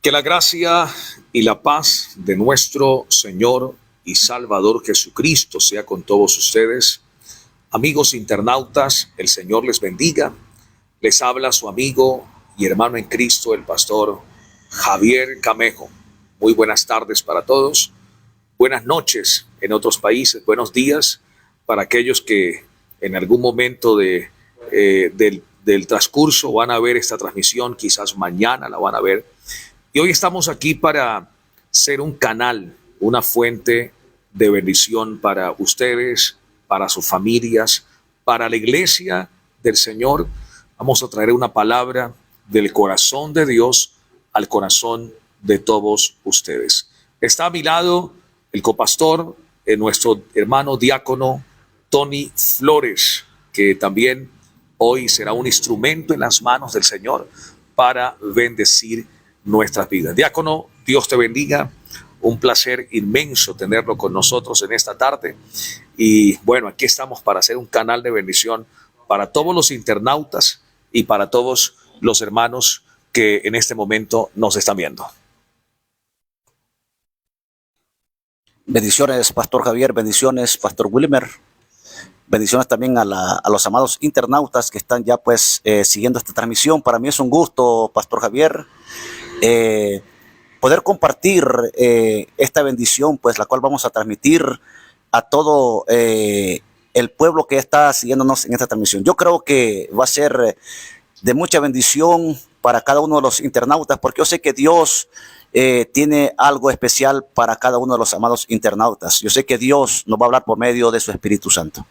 Que la gracia y la paz de nuestro Señor y Salvador Jesucristo sea con todos ustedes. Amigos internautas, el Señor les bendiga. Les habla su amigo y hermano en Cristo, el pastor Javier Camejo. Muy buenas tardes para todos. Buenas noches en otros países. Buenos días para aquellos que en algún momento del transcurso van a ver esta transmisión. Quizás mañana la van a ver. Y hoy estamos aquí para ser un canal, una fuente de bendición para ustedes, para sus familias, para la iglesia del Señor. Vamos a traer una palabra del corazón de Dios al corazón de todos ustedes. Está a mi lado el copastor, nuestro hermano diácono Tony Flores, que también hoy será un instrumento en las manos del Señor para bendecir nuestras vidas. Diácono, Dios te bendiga. Un placer inmenso tenerlo con nosotros en esta tarde. Y bueno, aquí estamos para hacer un canal de bendición para todos los internautas y para todos los hermanos que en este momento nos están viendo. Bendiciones, Pastor Javier. Bendiciones, Pastor Wilmer. Bendiciones también a los amados internautas que están ya siguiendo esta transmisión. Para mí es un gusto, Pastor Javier, poder compartir esta bendición, la cual vamos a transmitir a todo el pueblo que está siguiéndonos en esta transmisión. Yo creo que va a ser de mucha bendición para cada uno de los internautas, porque yo sé que Dios tiene algo especial para cada uno de los amados internautas. Yo sé que Dios nos va a hablar por medio de su Espíritu Santo.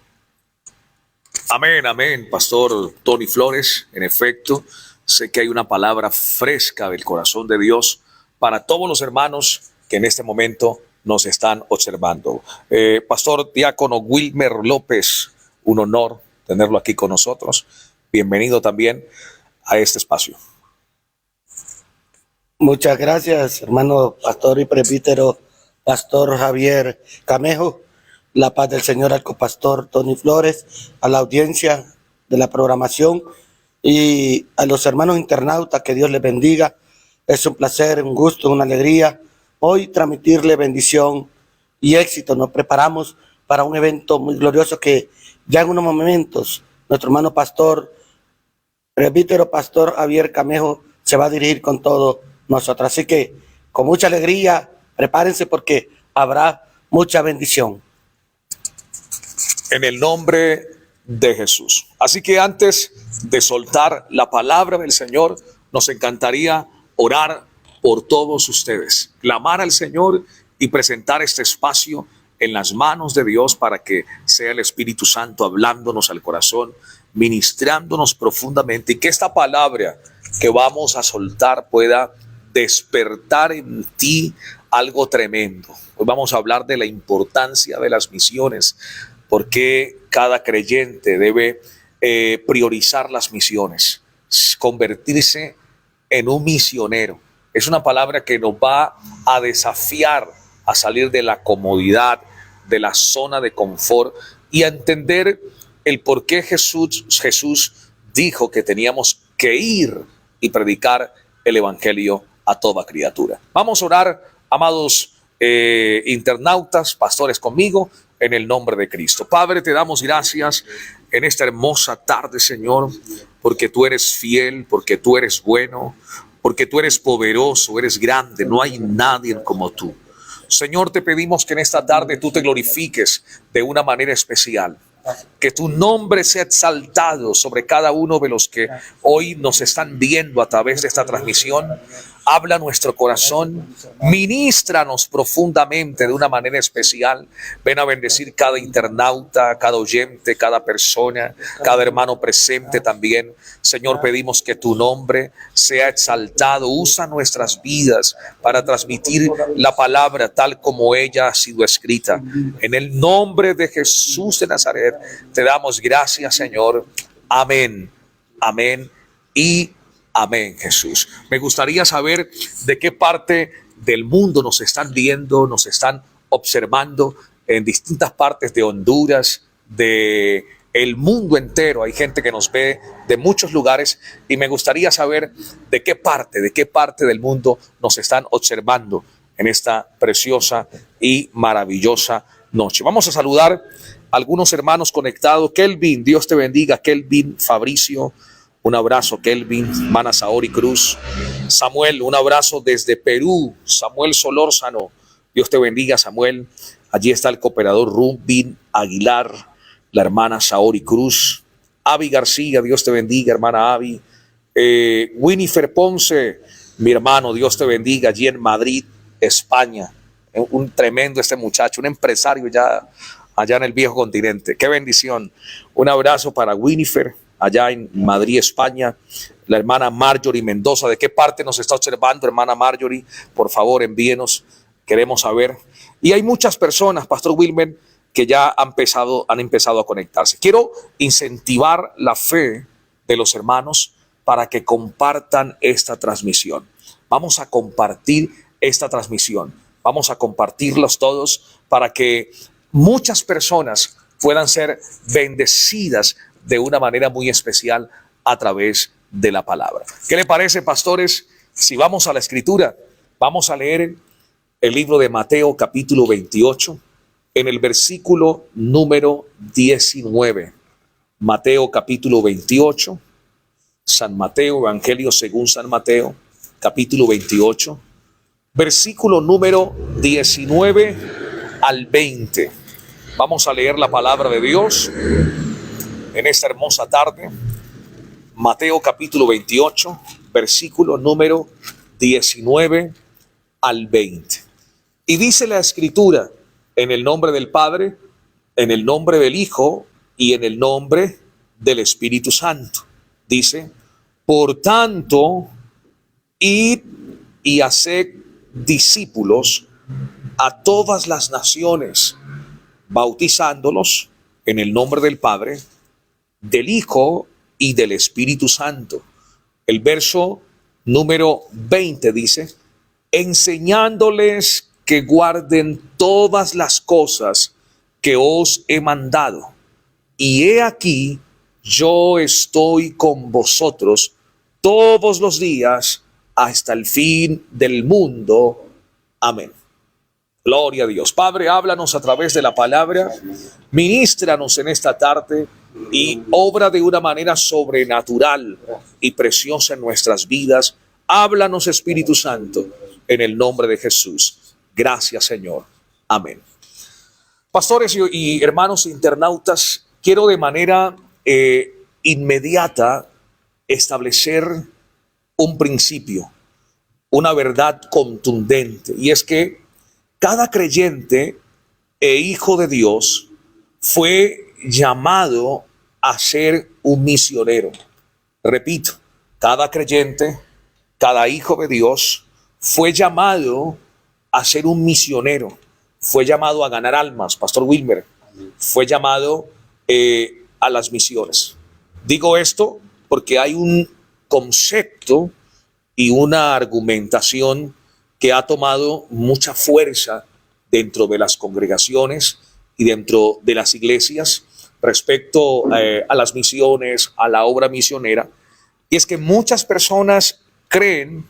Amén, amén, Pastor Tony Flores. En efecto, sé que hay una palabra fresca del corazón de Dios para todos los hermanos que en este momento nos están observando. Pastor Diácono Wilmer López, un honor tenerlo aquí con nosotros. Bienvenido también a este espacio. Muchas gracias, hermano pastor y presbítero, Pastor Javier Camejo. La paz del Señor al copastor Tony Flores, a la audiencia de la programación y a los hermanos internautas, que Dios les bendiga. Es un placer, un gusto, una alegría hoy transmitirle bendición y éxito. Nos preparamos para un evento muy glorioso que ya en unos momentos nuestro hermano pastor, presbítero pastor Javier Camejo, se va a dirigir con todos nosotros. Así que con mucha alegría, prepárense porque habrá mucha bendición. En el nombre de Jesús. Así que antes de soltar la palabra del Señor, nos encantaría orar por todos ustedes, clamar al Señor y presentar este espacio en las manos de Dios para que sea el Espíritu Santo hablándonos al corazón, ministrándonos profundamente, y que esta palabra que vamos a soltar pueda despertar en ti algo tremendo. Hoy vamos a hablar de la importancia de las misiones, porque cada creyente debe priorizar las misiones, convertirse en un misionero. Es una palabra que nos va a desafiar a salir de la comodidad, de la zona de confort, y a entender el por qué Jesús dijo que teníamos que ir y predicar el evangelio a toda criatura. Vamos a orar, amados internautas, pastores conmigo, en el nombre de Cristo. Padre, te damos gracias en esta hermosa tarde, Señor, porque tú eres fiel, porque tú eres bueno, porque tú eres poderoso, eres grande, no hay nadie como tú. Señor, te pedimos que en esta tarde tú te glorifiques de una manera especial, que tu nombre sea exaltado sobre cada uno de los que hoy nos están viendo a través de esta transmisión. Habla nuestro corazón, ministranos profundamente de una manera especial. Ven a bendecir cada internauta, cada oyente, cada persona, cada hermano presente también. Señor, pedimos que tu nombre sea exaltado. Usa nuestras vidas para transmitir la palabra tal como ella ha sido escrita. En el nombre de Jesús de Nazaret, te damos gracias, Señor. Amén, amén y amén, Jesús. Me gustaría saber de qué parte del mundo nos están viendo, nos están observando, en distintas partes de Honduras, de el mundo entero. Hay gente que nos ve de muchos lugares y me gustaría saber de qué parte del mundo nos están observando en esta preciosa y maravillosa noche. Vamos a saludar a algunos hermanos conectados. Kelvin, Dios te bendiga. Kelvin Fabricio, un abrazo. Kelvin, hermana Saori Cruz. Samuel, un abrazo desde Perú. Samuel Solórzano, Dios te bendiga, Samuel. Allí está el cooperador Rubin Aguilar, la hermana Saori Cruz. Avi García, Dios te bendiga, hermana Avi. Winifred Ponce, mi hermano, Dios te bendiga, allí en Madrid, España. Un tremendo este muchacho, un empresario ya allá en el viejo continente. Qué bendición. Un abrazo para Winifred, allá en Madrid, España. La hermana Marjorie Mendoza, ¿de qué parte nos está observando, hermana Marjorie? Por favor, envíenos, queremos saber. Y hay muchas personas, Pastor Wilmer, que ya han empezado a conectarse. Quiero incentivar la fe de los hermanos para que compartan esta transmisión. Vamos a compartir esta transmisión. Vamos a compartirlos todos para que muchas personas puedan ser bendecidas de una manera muy especial a través de la palabra. ¿Qué le parece, pastores? Si vamos a la escritura, vamos a leer el libro de Mateo capítulo 28 en el versículo número 19. Mateo capítulo 28, San Mateo, Evangelio según San Mateo, capítulo 28, versículo número 19 al 20. Vamos a leer la palabra de Dios en esta hermosa tarde. Mateo capítulo 28, versículo número 19 al 20. Y dice la escritura, en el nombre del Padre, en el nombre del Hijo y en el nombre del Espíritu Santo. Dice, por tanto, id y haced discípulos a todas las naciones, bautizándolos en el nombre del Padre, del Hijo y del Espíritu Santo. El verso número 20 dice, enseñándoles que guarden todas las cosas que os he mandado. Y he aquí, yo estoy con vosotros todos los días hasta el fin del mundo. Amén. Gloria a Dios. Padre, háblanos a través de la palabra, ministranos en esta tarde y obra de una manera sobrenatural y preciosa en nuestras vidas. Háblanos, Espíritu Santo, en el nombre de Jesús. Gracias, Señor. Amén. Pastores y hermanos internautas, quiero de manera inmediata establecer un principio, una verdad contundente, y es que cada creyente e hijo de Dios fue llamado a ser un misionero. Repito, cada creyente, cada hijo de Dios fue llamado a ser un misionero, fue llamado a ganar almas. Pastor Wilmer, fue llamado a las misiones. Digo esto porque hay un concepto y una argumentación que ha tomado mucha fuerza dentro de las congregaciones y dentro de las iglesias respecto a las misiones, a la obra misionera. Y es que muchas personas creen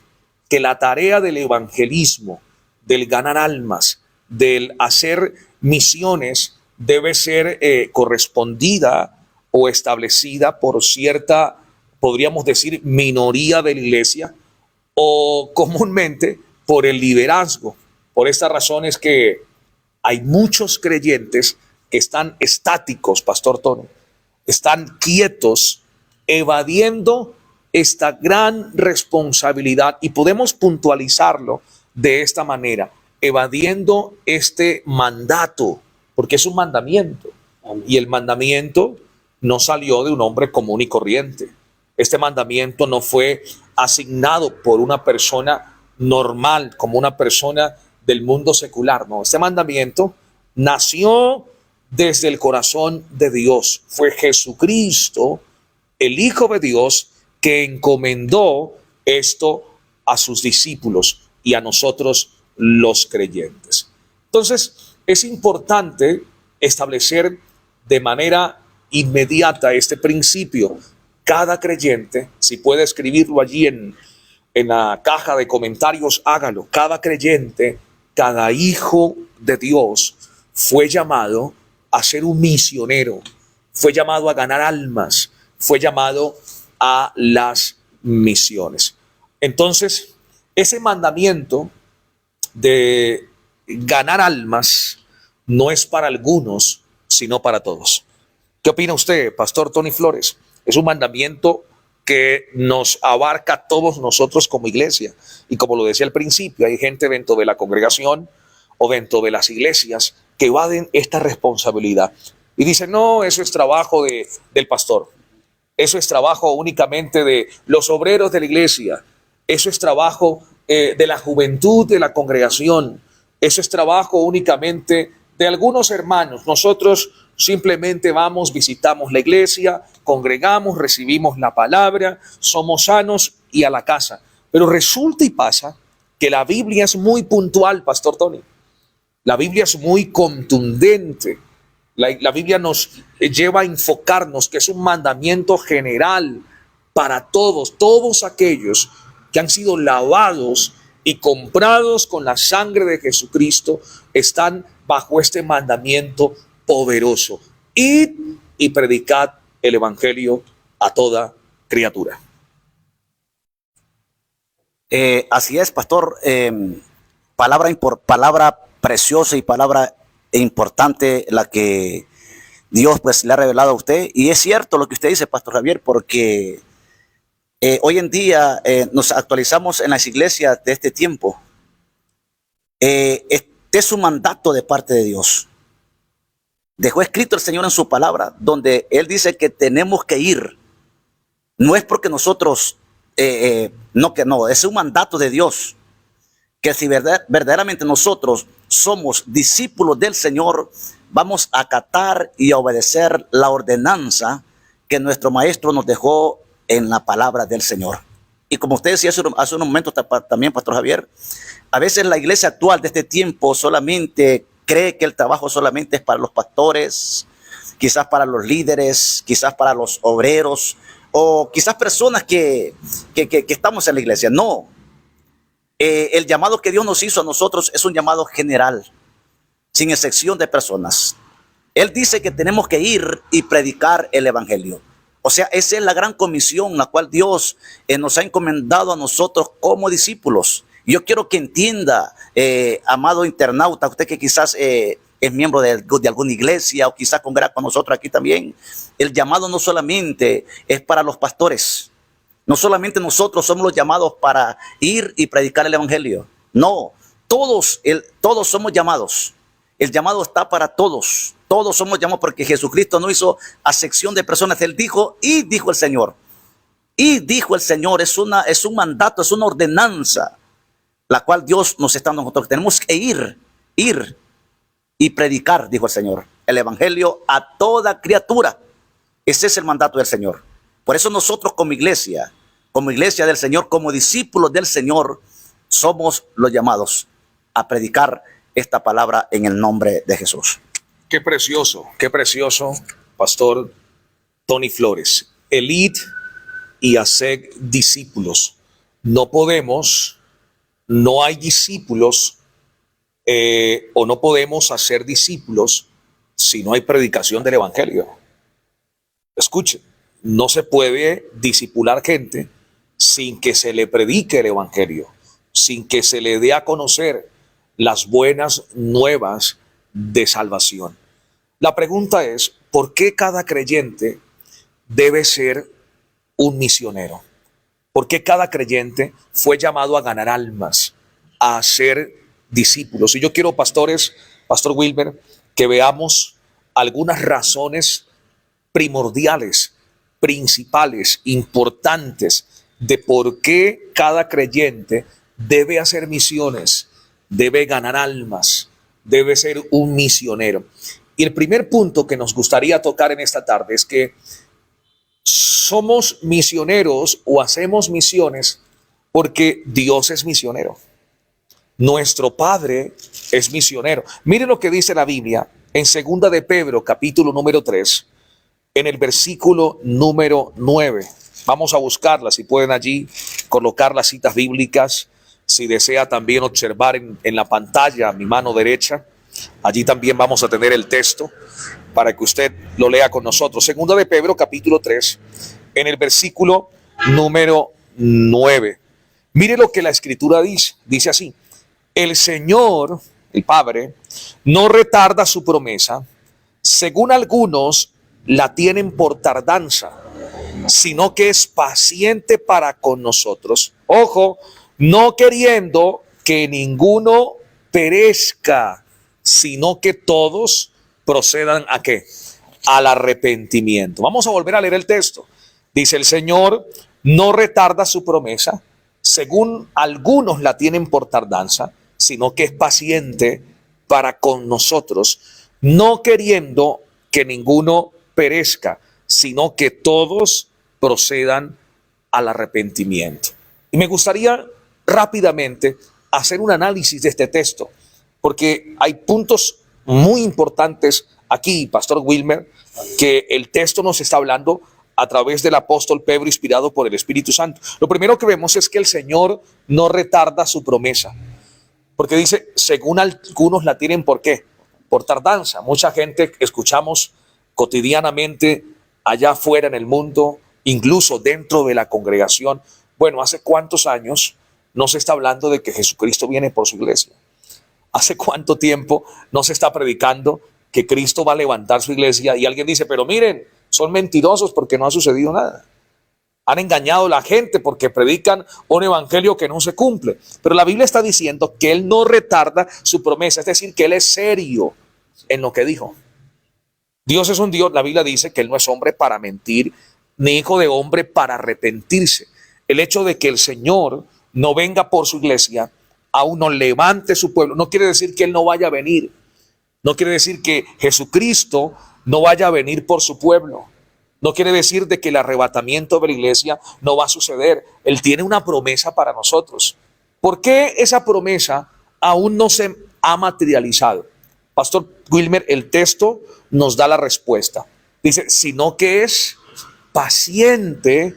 que la tarea del evangelismo, del ganar almas, del hacer misiones, debe ser correspondida o establecida por cierta, podríamos decir, minoría de la iglesia, o comúnmente por el liderazgo. Por esta razón es que hay muchos creyentes que están estáticos, Pastor Tony, están quietos, evadiendo esta gran responsabilidad, y podemos puntualizarlo de esta manera, evadiendo este mandato, porque es un mandamiento. Y el mandamiento no salió de un hombre común y corriente. Este mandamiento no fue asignado por una persona normal, como una persona del mundo secular. No, este mandamiento nació desde el corazón de Dios. Fue Jesucristo, el Hijo de Dios, que encomendó esto a sus discípulos y a nosotros los creyentes. Entonces, es importante establecer de manera inmediata este principio. Cada creyente, si puede escribirlo allí en la caja de comentarios, hágalo. Cada creyente, cada hijo de Dios fue llamado a ser un misionero, fue llamado a ganar almas, fue llamado a las misiones. Entonces, ese mandamiento de ganar almas no es para algunos, sino para todos. ¿Qué opina usted, Pastor Tony Flores? Es un mandamiento que nos abarca a todos nosotros como iglesia. Y como lo decía al principio, hay gente dentro de la congregación o dentro de las iglesias que evaden esta responsabilidad. Y dicen, no, eso es trabajo del pastor. Eso es trabajo únicamente de los obreros de la iglesia. Eso es trabajo de la juventud de la congregación. Eso es trabajo únicamente de algunos hermanos. Nosotros simplemente vamos, visitamos la iglesia, congregamos, recibimos la palabra, somos sanos y a la casa. Pero resulta y pasa que la Biblia es muy puntual, Pastor Tony. La Biblia es muy contundente. La Biblia nos lleva a enfocarnos que es un mandamiento general para todos aquellos que han sido lavados y comprados con la sangre de Jesucristo, están bajo este mandamiento poderoso. Id y predicad el evangelio a toda criatura. Así es, pastor. Palabra preciosa y palabra importante la que Dios pues le ha revelado a usted. Y es cierto lo que usted dice, Pastor Javier, porque hoy en día nos actualizamos en las iglesias de este tiempo. Este es un mandato de parte de Dios. Dejó escrito el Señor en su palabra, donde Él dice que tenemos que ir. No es porque nosotros, no, es un mandato de Dios. Que si verdaderamente nosotros somos discípulos del Señor, vamos a acatar y a obedecer la ordenanza que nuestro Maestro nos dejó en la palabra del Señor. Y como usted decía hace unos momentos también, Pastor Javier, a veces la iglesia actual de este tiempo solamente cree que el trabajo solamente es para los pastores, quizás para los líderes, quizás para los obreros, o quizás personas que estamos en la iglesia. No. El llamado que Dios nos hizo a nosotros es un llamado general, sin excepción de personas. Él dice que tenemos que ir y predicar el evangelio. O sea, esa es la gran comisión la cual Dios nos ha encomendado a nosotros como discípulos. Yo quiero que entienda, amado internauta, usted que quizás es miembro de alguna iglesia o quizás congrega con nosotros aquí también, el llamado no solamente es para los pastores. No solamente nosotros somos los llamados para ir y predicar el evangelio. No, todos somos llamados. El llamado está para todos. Todos somos llamados porque Jesucristo no hizo acepción de personas. Él dijo, y dijo el Señor. Y dijo el Señor, es un mandato, es una ordenanza, la cual Dios nos está dando a nosotros. Tenemos que ir y predicar, dijo el Señor, el evangelio a toda criatura. Ese es el mandato del Señor. Por eso nosotros como iglesia del Señor, como discípulos del Señor, somos los llamados a predicar esta palabra en el nombre de Jesús. Qué precioso, Pastor Tony Flores. El id y hacer discípulos. No hay discípulos o no podemos hacer discípulos si no hay predicación del evangelio. Escuchen, no se puede discipular gente sin que se le predique el evangelio, sin que se le dé a conocer las buenas nuevas de salvación. La pregunta es, ¿por qué cada creyente debe ser un misionero? ¿Por qué cada creyente fue llamado a ganar almas, a ser discípulos? Y yo quiero, pastores, Pastor Wilber, que veamos algunas razones primordiales, principales, importantes de por qué cada creyente debe hacer misiones, debe ganar almas, debe ser un misionero. Y el primer punto que nos gustaría tocar en esta tarde es que somos misioneros o hacemos misiones porque Dios es misionero. Nuestro Padre es misionero. Mire lo que dice la Biblia en 2 de Pedro, capítulo número 3, en el versículo número 9. Vamos a buscarla, si pueden allí colocar las citas bíblicas. Si desea también observar en la pantalla a mi mano derecha, allí también vamos a tener el texto para que usted lo lea con nosotros. Segunda de Pedro, capítulo 3, en el versículo número 9. Mire lo que la Escritura dice. Dice así: el Señor, el Padre, no retarda su promesa, según algunos la tienen por tardanza, sino que es paciente para con nosotros. Ojo, no queriendo que ninguno perezca, sino que todos procedan ¿a qué? Al arrepentimiento. Vamos a volver a leer el texto. Dice: el Señor no retarda su promesa, según algunos la tienen por tardanza, sino que es paciente para con nosotros, no queriendo que ninguno perezca, sino que todos procedan al arrepentimiento. Y me gustaría rápidamente hacer un análisis de este texto, porque hay puntos muy importantes aquí, Pastor Wilmer, que el texto nos está hablando a través del apóstol Pedro, inspirado por el Espíritu Santo. Lo primero que vemos es que el Señor no retarda su promesa, porque dice, según algunos la tienen, ¿por qué? Por tardanza. Mucha gente escuchamos cotidianamente allá afuera en el mundo, incluso dentro de la congregación. Bueno, ¿hace cuántos años no se está hablando de que Jesucristo viene por su iglesia? ¿Hace cuánto tiempo no se está predicando que Cristo va a levantar su iglesia? Y alguien dice, pero miren, son mentirosos porque no ha sucedido nada. Han engañado a la gente porque predican un evangelio que no se cumple. Pero la Biblia está diciendo que Él no retarda su promesa, es decir, que Él es serio en lo que dijo. Dios es un Dios, la Biblia dice que Él no es hombre para mentir, ni hijo de hombre para arrepentirse. El hecho de que el Señor no venga por su iglesia, aún no levante su pueblo, no quiere decir que Él no vaya a venir. No quiere decir que Jesucristo no vaya a venir por su pueblo. No quiere decir de que el arrebatamiento de la iglesia no va a suceder. Él tiene una promesa para nosotros. ¿Por qué esa promesa aún no se ha materializado? Pastor Wilmer, el texto nos da la respuesta. Dice, sino que es paciente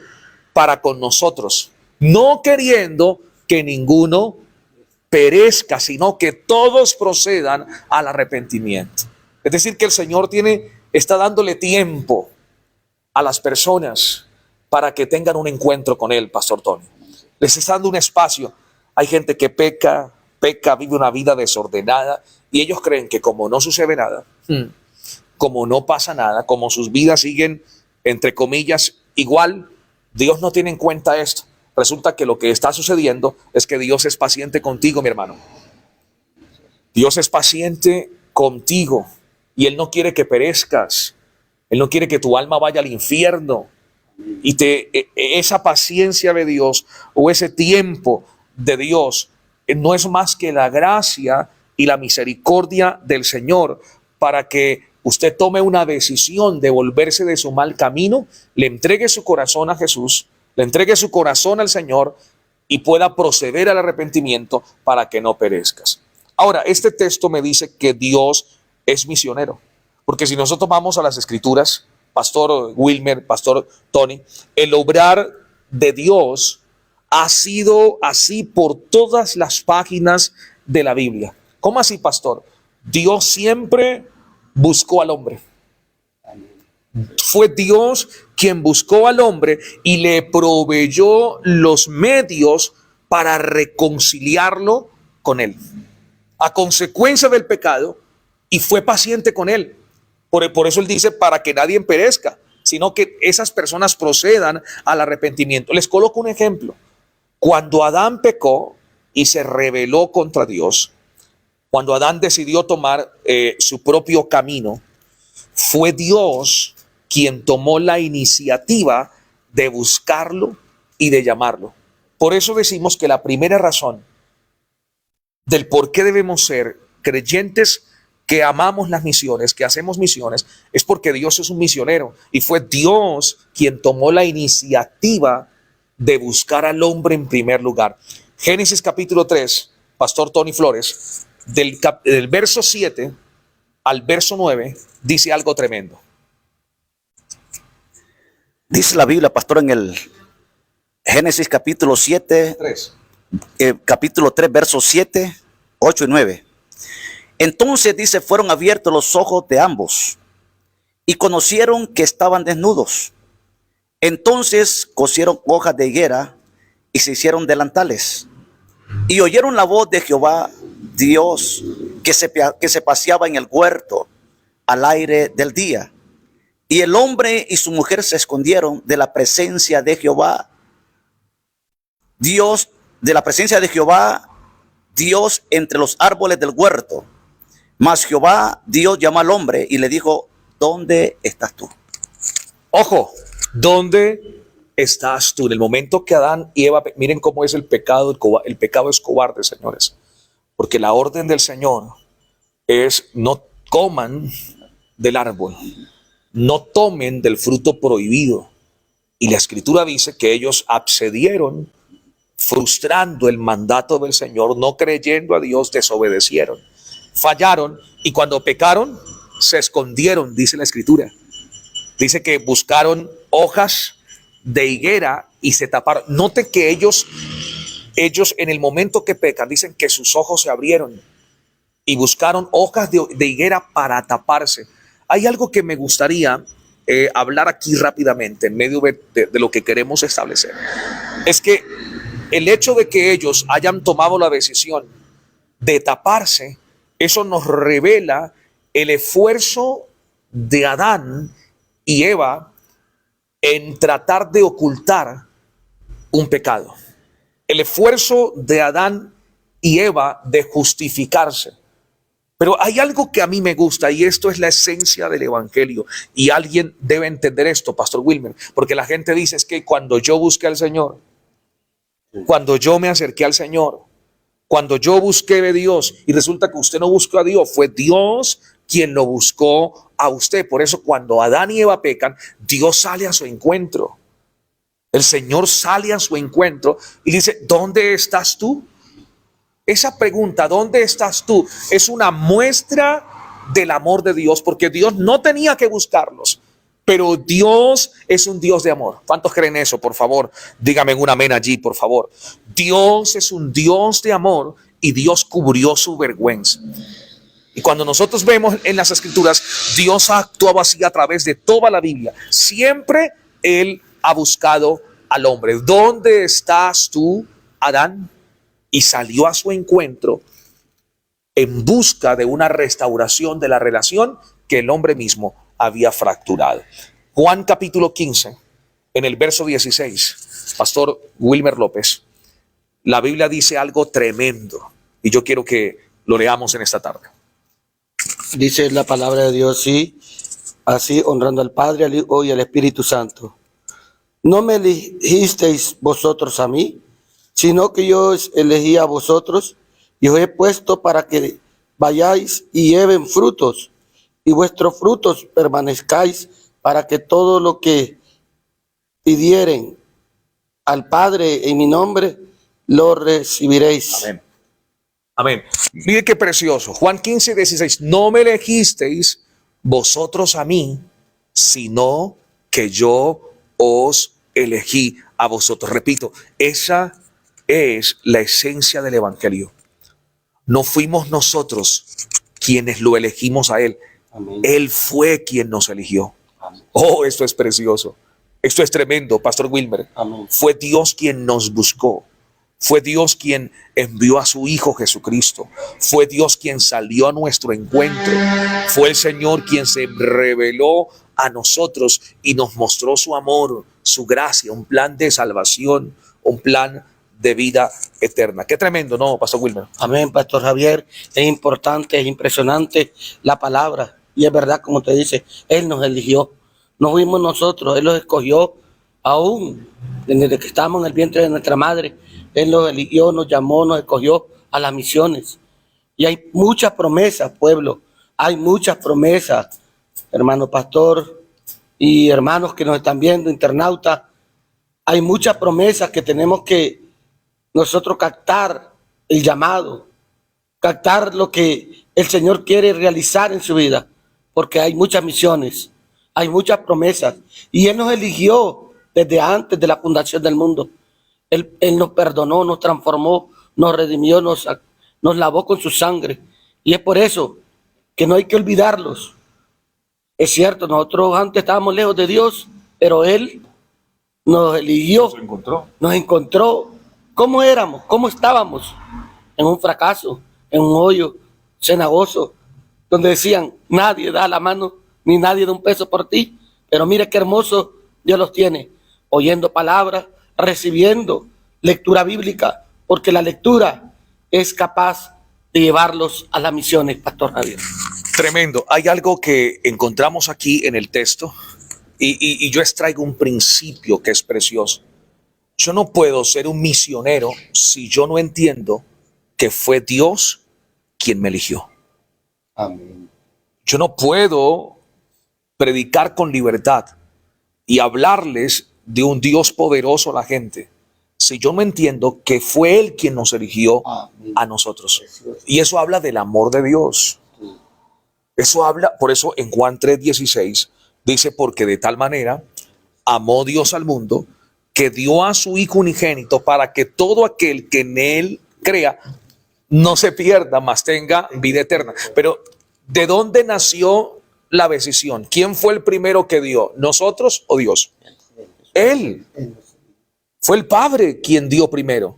para con nosotros, no queriendo que ninguno perezca, sino que todos procedan al arrepentimiento. Es decir, que el Señor está dándole tiempo a las personas para que tengan un encuentro con Él, Pastor Tony. Les está dando un espacio. Hay gente que peca, vive una vida desordenada y ellos creen que como no sucede nada, como no pasa nada, como sus vidas siguen, entre comillas, igual, Dios no tiene en cuenta esto. Resulta que lo que está sucediendo es que Dios es paciente contigo, mi hermano. Dios es paciente contigo y Él no quiere que perezcas. Él no quiere que tu alma vaya al infierno. Y esa paciencia de Dios o ese tiempo de Dios no es más que la gracia y la misericordia del Señor para que usted tome una decisión de volverse de su mal camino, le entregue su corazón a Jesús, le entregue su corazón al Señor y pueda proceder al arrepentimiento para que no perezcas. Ahora, este texto me dice que Dios es misionero, porque si nosotros vamos a las Escrituras, Pastor Wilmer, Pastor Tony, el obrar de Dios ha sido así por todas las páginas de la Biblia. ¿Cómo así, pastor? Dios siempre buscó al hombre. Fue Dios quien buscó al hombre y le proveyó los medios para reconciliarlo con él, a consecuencia del pecado, y fue paciente con él. Por eso él dice, para que nadie perezca, sino que esas personas procedan al arrepentimiento. Les coloco un ejemplo. Cuando Adán pecó y se rebeló contra Dios, cuando Adán decidió tomar su propio camino, fue Dios quien tomó la iniciativa de buscarlo y de llamarlo. Por eso decimos que la primera razón del por qué debemos ser creyentes que amamos las misiones, que hacemos misiones, es porque Dios es un misionero y fue Dios quien tomó la iniciativa de buscar al hombre en primer lugar. Génesis capítulo 3, Pastor Tony Flores, del verso 7 al verso 9, dice algo tremendo. Dice la Biblia, pastor, en el Génesis capítulo 7, 3. capítulo 3, versos 7, 8 y 9. Entonces dice, fueron abiertos los ojos de ambos y conocieron que estaban desnudos. Entonces cosieron hojas de higuera y se hicieron delantales. Y oyeron la voz de Jehová Dios que se paseaba en el huerto al aire del día. Y el hombre y su mujer se escondieron de la presencia de Jehová Dios, Dios entre los árboles del huerto. Mas Jehová Dios llamó al hombre y le dijo, ¿dónde estás tú? Ojo, ¿dónde estás tú? En el momento que Adán y Eva, miren cómo es el pecado. El pecado es cobarde, señores. Porque la orden del Señor es: no coman del árbol, no tomen del fruto prohibido. Y la Escritura dice que ellos accedieron, frustrando el mandato del Señor, no creyendo a Dios, desobedecieron, fallaron, y cuando pecaron, se escondieron, dice la Escritura. Dice que buscaron hojas de higuera y se taparon. Note que ellos en el momento que pecan, dicen que sus ojos se abrieron y buscaron hojas de higuera para taparse. Hay algo que me gustaría hablar aquí rápidamente en medio de lo que queremos establecer. Es que el hecho de que ellos hayan tomado la decisión de taparse, eso nos revela el esfuerzo de Adán y Eva en tratar de ocultar un pecado. El esfuerzo de Adán y Eva de justificarse. Pero hay algo que a mí me gusta, y esto es la esencia del evangelio, y alguien debe entender esto, Pastor Wilmer, porque la gente dice es que cuando yo busqué al Señor, cuando yo me acerqué al Señor, cuando yo busqué de Dios, y resulta que usted no buscó a Dios, fue Dios quien lo buscó a usted. Por eso cuando Adán y Eva pecan, Dios sale a su encuentro. El Señor sale a su encuentro y dice, ¿dónde estás tú? Esa pregunta, ¿dónde estás tú?, es una muestra del amor de Dios, porque Dios no tenía que buscarlos, pero Dios es un Dios de amor. ¿Cuántos creen eso? Por favor, dígame un amén allí, por favor. Dios es un Dios de amor y Dios cubrió su vergüenza. Y cuando nosotros vemos en las Escrituras, Dios ha actuado así a través de toda la Biblia. Siempre Él ha buscado al hombre. ¿Dónde estás tú, Adán? Y salió a su encuentro en busca de una restauración de la relación que el hombre mismo había fracturado. Juan capítulo 15, en el verso 16, Pastor Wilmer López, la Biblia dice algo tremendo y yo quiero que lo leamos en esta tarde. Dice la palabra de Dios, sí, así honrando al Padre, al Hijo y al Espíritu Santo. No me elegisteis vosotros a mí, sino que yo os elegí a vosotros y os he puesto para que vayáis y lleven frutos, y vuestros frutos permanezcáis, para que todo lo que pidieren al Padre en mi nombre, lo recibiréis. Amén. Amén. Mire qué precioso. Juan 15, 16. No me elegisteis vosotros a mí, sino que yo os elegí a vosotros. Repito, esa es la esencia del evangelio. No fuimos nosotros quienes lo elegimos a Él. Amén. Él fue quien nos eligió. Amén. Oh, esto es precioso. Esto es tremendo, Pastor Wilmer. Amén. Fue Dios quien nos buscó. Fue Dios quien envió a su Hijo Jesucristo. Fue Dios quien salió a nuestro encuentro. Fue el Señor quien se reveló a nosotros y nos mostró su amor, su gracia, un plan de salvación, un plan de vida eterna. Qué tremendo, ¿no, Pastor Wilmer? Amén, Pastor Javier. Es importante, es impresionante la palabra. Y es verdad, como te dice, Él nos eligió. No fuimos nosotros, Él los escogió aún desde que estábamos en el vientre de nuestra madre. Él nos eligió, nos llamó, nos escogió a las misiones. Y hay muchas promesas, pueblo. Hay muchas promesas, hermano pastor y hermanos que nos están viendo, internautas. Hay muchas promesas que tenemos que nosotros captar el llamado, captar lo que el Señor quiere realizar en su vida, porque hay muchas misiones. hay muchas promesas. Y Él nos eligió desde antes de la fundación del mundo. Él nos perdonó, nos transformó, nos redimió, nos lavó con su sangre. Y es por eso que no hay que olvidarlos. Es cierto, nosotros antes estábamos lejos de Dios, pero Él nos eligió, nos encontró. ¿Cómo éramos? ¿Cómo estábamos? En un fracaso, en un hoyo cenagoso, donde decían, nadie da la mano, ni nadie da un peso por ti. Pero mire qué hermoso Dios los tiene, oyendo palabras, recibiendo lectura bíblica, porque la lectura es capaz de llevarlos a las misiones, Pastor Javier. Tremendo. Hay algo que encontramos aquí en el texto y yo extraigo un principio que es precioso. Yo no puedo ser un misionero si yo no entiendo que fue Dios quien me eligió. Amén. Yo no puedo predicar con libertad y hablarles de un Dios poderoso a la gente si yo no entiendo que fue Él quien nos eligió a nosotros. Y eso habla del amor de Dios. Eso habla, por eso en Juan 3:16 dice, porque de tal manera amó Dios al mundo que dio a su Hijo unigénito para que todo aquel que en Él crea no se pierda, mas tenga vida eterna. Pero ¿de dónde nació la decisión? ¿Quién fue el primero que dio? ¿Nosotros o Dios? Él. Fue el Padre quien dio primero,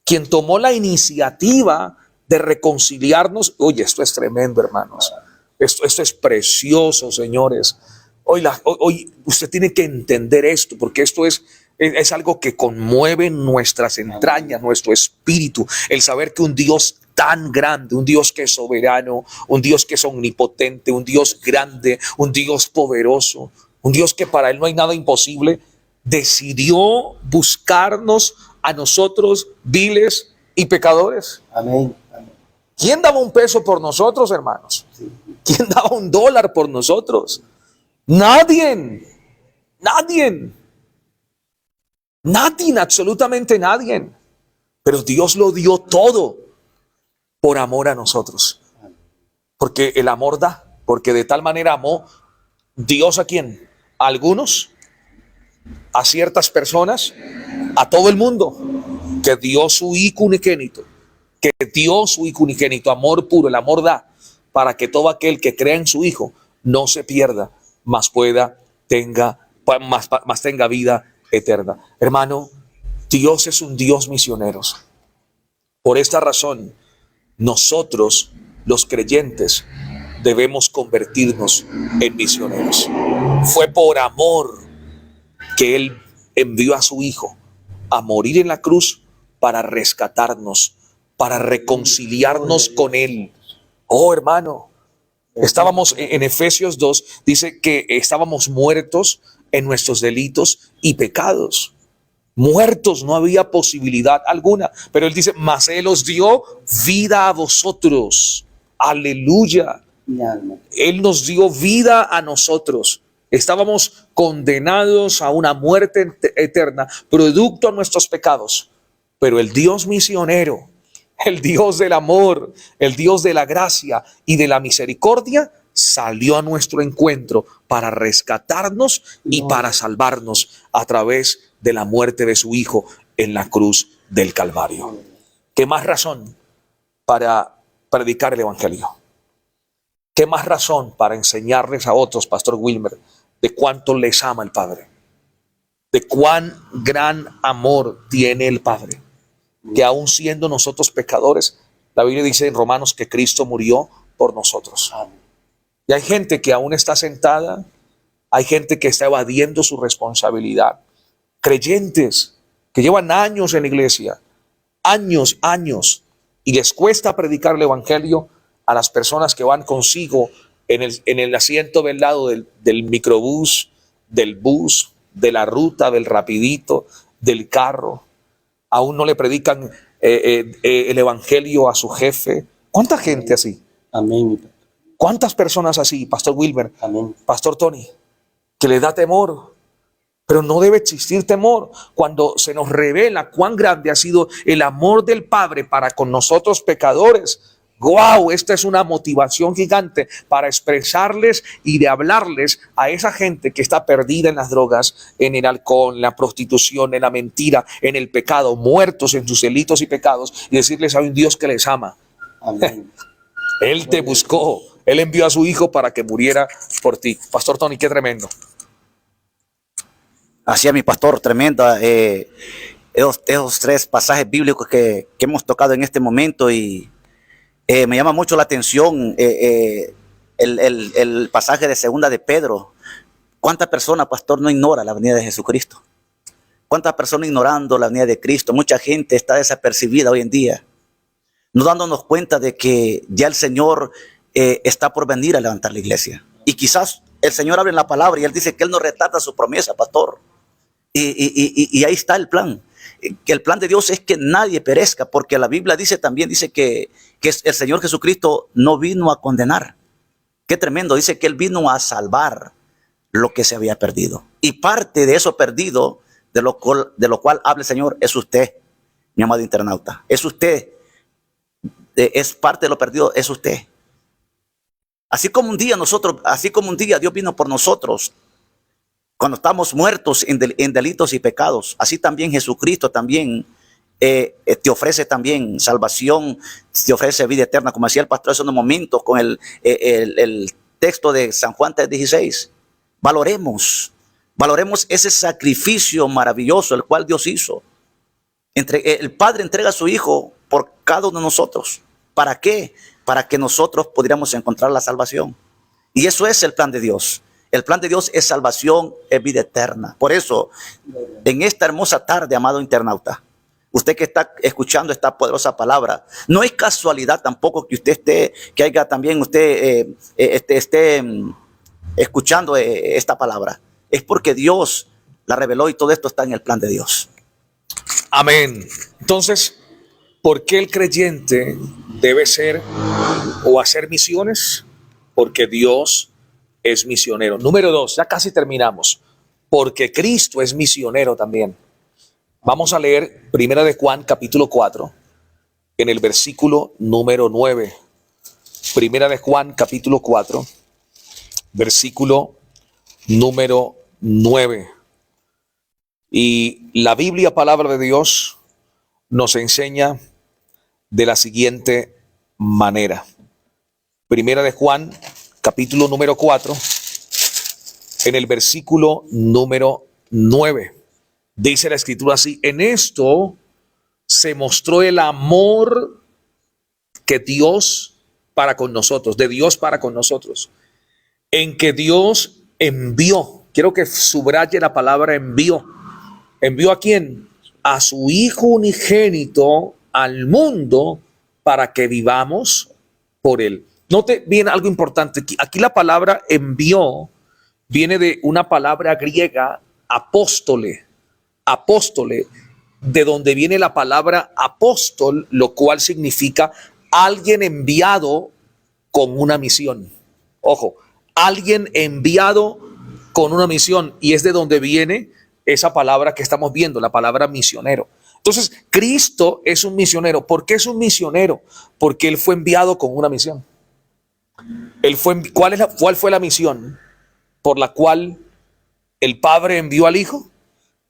quien tomó la iniciativa de reconciliarnos. Oye, esto es tremendo, hermanos. Esto es precioso, señores. Hoy usted tiene que entender esto, porque esto es algo que conmueve nuestras entrañas, nuestro espíritu. El saber que un Dios tan grande, un Dios que es soberano, un Dios que es omnipotente, un Dios grande, un Dios poderoso, un Dios que para Él no hay nada imposible, decidió buscarnos a nosotros, viles y pecadores. Amén. Amén. ¿Quién daba un peso por nosotros, hermanos? ¿Quién daba $1 por nosotros? Nadie, absolutamente nadie. Pero Dios lo dio todo por amor a nosotros. Porque el amor da, porque de tal manera amó Dios a quién, a algunos, a ciertas personas, a todo el mundo, que dio su Hijo unigénito, amor puro. El amor da para que todo aquel que crea en su Hijo no se pierda, mas tenga vida eterna. Hermano, Dios es un Dios misioneros. Por esta razón, nosotros, los creyentes, debemos convertirnos en misioneros. Fue por amor que Él envió a su Hijo a morir en la cruz para rescatarnos, para reconciliarnos con Él. Oh, hermano, estábamos en Efesios 2, dice que estábamos muertos en nuestros delitos y pecados. Muertos, no había posibilidad alguna. Pero Él dice, mas Él os dio vida a vosotros. Aleluya. Él nos dio vida a nosotros. Estábamos condenados a una muerte eterna, producto de nuestros pecados. Pero el Dios misionero, el Dios del amor, el Dios de la gracia y de la misericordia, salió a nuestro encuentro para rescatarnos y para salvarnos a través de la muerte de su Hijo en la cruz del Calvario. ¿Qué más razón para predicar el Evangelio? ¿Qué más razón para enseñarles a otros, Pastor Wilmer, de cuánto les ama el Padre? De cuán gran amor tiene el Padre. Que aún siendo nosotros pecadores, la Biblia dice en Romanos que Cristo murió por nosotros. Y hay gente que aún está sentada, hay gente que está evadiendo su responsabilidad. Creyentes que llevan años en la iglesia, años, y les cuesta predicar el Evangelio a las personas que van consigo en el asiento del lado del microbús, del bus, de la ruta, del rapidito, del carro. Aún no le predican el Evangelio a su jefe. ¿Cuánta gente así? Amén. ¿Cuántas personas así, Pastor Wilmer? Amén. Pastor Tony, que le da temor? Pero no debe existir temor cuando se nos revela cuán grande ha sido el amor del Padre para con nosotros pecadores. wow, esta es una motivación gigante para expresarles y de hablarles a esa gente que está perdida en las drogas, en el alcohol, en la prostitución, en la mentira, en el pecado, muertos en sus delitos y pecados, y decirles: hay un Dios que les ama. Amén. Él te buscó, Él envió a su Hijo para que muriera por ti. Pastor Tony, qué tremendo. Así es, mi pastor, tremenda. Esos tres pasajes bíblicos que hemos tocado en este momento, y me llama mucho la atención el pasaje de segunda de Pedro. ¿Cuántas personas, pastor, no ignora la venida de Jesucristo? ¿Cuántas personas ignorando la venida de Cristo? Mucha gente está desapercibida hoy en día, no dándonos cuenta de que ya el Señor está por venir a levantar la iglesia. Y quizás el Señor habla en la palabra y Él dice que Él no retarda su promesa, pastor. Y ahí está el plan. Que el plan de Dios es que nadie perezca, porque la Biblia también dice que el Señor Jesucristo no vino a condenar. Qué tremendo, dice que Él vino a salvar lo que se había perdido. Y parte de eso perdido, de lo cual habla el Señor, es usted, mi amado internauta. Es usted. Es parte de lo perdido, es usted. Así como un día Dios vino por nosotros cuando estamos muertos en delitos y pecados, así también Jesucristo también te ofrece también salvación, te ofrece vida eterna, como decía el pastor hace unos momentos con el texto de San Juan 3:16. Valoremos ese sacrificio maravilloso el cual Dios hizo. El Padre entrega a su Hijo por cada uno de nosotros. ¿Para qué? Para que nosotros pudiéramos encontrar la salvación. Y eso es el plan de Dios. El plan de Dios es salvación, es vida eterna. Por eso, en esta hermosa tarde, amado internauta, usted que está escuchando esta poderosa palabra, no es casualidad tampoco que usted esté escuchando esta palabra. Es porque Dios la reveló y todo esto está en el plan de Dios. Amén. Entonces, ¿por qué el creyente debe ser o hacer misiones? Porque Dios es misionero. Número 2, ya casi terminamos. Porque Cristo es misionero también. Vamos a leer 1 de Juan capítulo 4 en el versículo número 9. 1 de Juan capítulo 4, versículo número 9. Y la Biblia, palabra de Dios, nos enseña de la siguiente manera. 1 de Juan capítulo número 4, en el versículo número 9. Dice la escritura así: en esto se mostró el amor que Dios para con nosotros, de Dios para con nosotros, en que Dios envió, quiero que subraye la palabra envió. ¿Envió a quién? A su Hijo unigénito al mundo para que vivamos por Él. Note bien algo importante. Aquí la palabra envió viene de una palabra griega, apóstole, de donde viene la palabra apóstol, lo cual significa alguien enviado con una misión. Ojo, alguien enviado con una misión, y es de donde viene esa palabra que estamos viendo, la palabra misionero. Entonces, Cristo es un misionero. ¿Por qué es un misionero? Porque Él fue enviado con una misión. ¿Cuál fue la misión por la cual el Padre envió al Hijo?